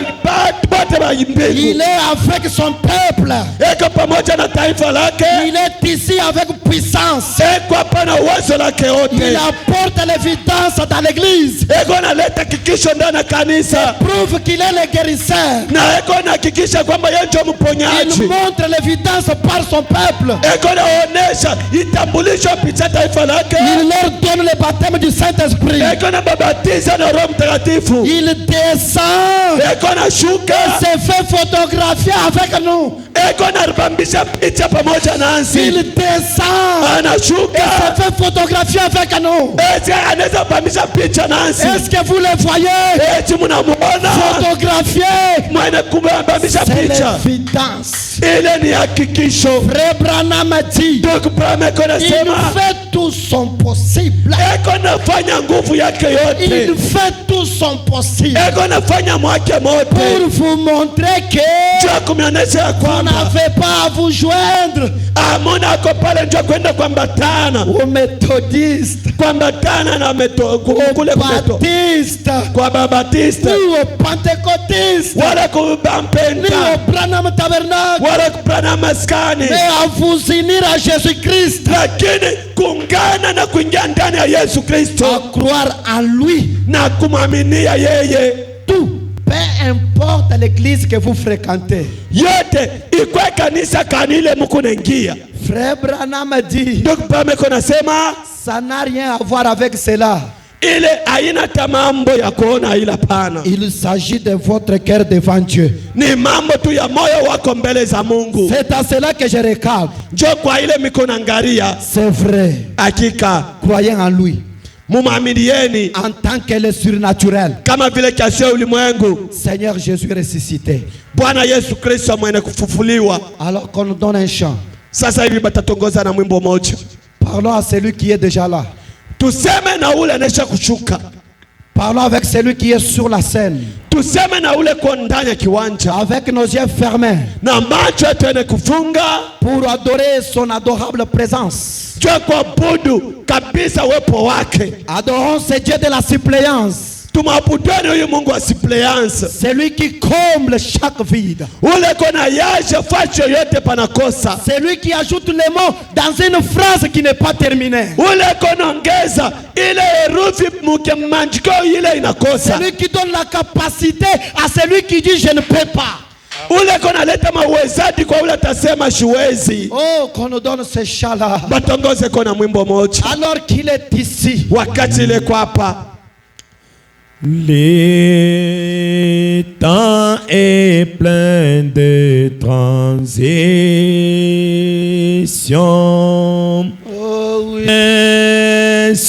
bote wa
Il
mbingu.
est avec son peuple.
Eko pamoja na taifa lake.
Il est ici avec puissance.
Eko hapa na uwezo lake
Il
yote.
apporte l'évidence dans l'église.
Eko analeta hakikisho ndani ya kanisa.
Prouve qu'il est le guérisseur.
Na eko anahakikisha kwamba yeye ndio
Il
mponyaji.
montre l'évidence par son peuple.
Eko anaonyesha itambulisho picha taifa lake.
Il leur donne le baptême du Saint-Esprit.
Eko anababatiza na Roho Mtakatifu.
Il descend.
Eko anashuka.
Il se fait photographier avec nous.
Eko anabambisha picha pamoja nasi.
Il descend. Il
Anashuka.
se fait photographier avec nous.
Eti anaweza bambisha picha nasi.
Est-ce que vous le voyez?
Eti mnamuona.
Photographier.
Mwana kubambisha
C'est
picha.
l'évidence.
Ile ni hakikisho.
Frère Branham dit,
Ndio Branham eko
il
anasema.
fait tout son possible.
Eko anafanya nguvu yake yote.
Il fait tout son possible
Eko anafanya mwake mote.
pour vous montrer que
Jua kumionesha ya
vous
kwamba
n'avez pas à vous joindre
amona ako pale ndio kwenda kuambatana.
aux méthodistes,
Kuambatana na
aux
kule kumeto.
baptistes,
Kwa Babatista.
ni aux pentecôtistes,
Wala
ni
kubampenda.
au Branham Tabernacle,
Wala kupana maskani.
mais à vous unir à Jésus-Christ,
Lakini kuungana na kuingia ndani ya Yesu Kristo.
à croire en lui.
Na kumwaminia yeye.
Tout, peu importe l'église que vous fréquentez.
Yote ikwe kanisa kanile mko naingia.
Frère Branham dit,
Ndio Branham eko nasema
ça n'a rien à voir avec cela.
ile haina tamambo ya kuona ila pana.
Il s'agit de votre cœur devant Dieu.
Ni mambo tu ya moyo wako mbele za Mungu.
C'est à cela que je recale.
Njoo kwa ile mikono angalia.
C'est vrai.
Hakika
Croyez en lui
mumaminieni
en tant que le surnaturel.
kama vile kiasi ya ulimwengu.
Seigneur Jésus ressuscité.
Bwana Yesu Kristo mwenye kufufuliwa.
Alors qu'on nous donne un chant.
Sasa hivi batatongoza na mwimbo moja.
Parlons à celui qui est déjà là.
Tuseme na ule anesha kushuka.
Parlons avec celui qui est sur la scène.
Tuseme na ule kwa ndani ya kiwanja.
Avec nos yeux fermés.
Na macho yetu ene kufunga.
Pour adorer son adorable présence.
Jua kuabudu kabisa uwepo wake.
Adorons ce Dieu de la suppléance.
Tumabudeni huyu Mungu wa suppléance.
Celui qui comble chaque vide.
Ule kona yaje facho yote panakosa.
Celui qui ajoute les mots dans une phrase qui n'est pas terminée.
Ule kona ongeza ile herufi mkemandiko ile inakosa.
Celui qui donne la capacité à celui qui dit je ne peux pas.
Ule kona leta mawezaji kwa ule atasema shiwezi.
Oh, qu'on nous donne ce chant-là.
Batongoze kona mwimbo moja.
Alors qu'il est ici.
Wakati ile kwa hapa.
Le temps est plein de transitions.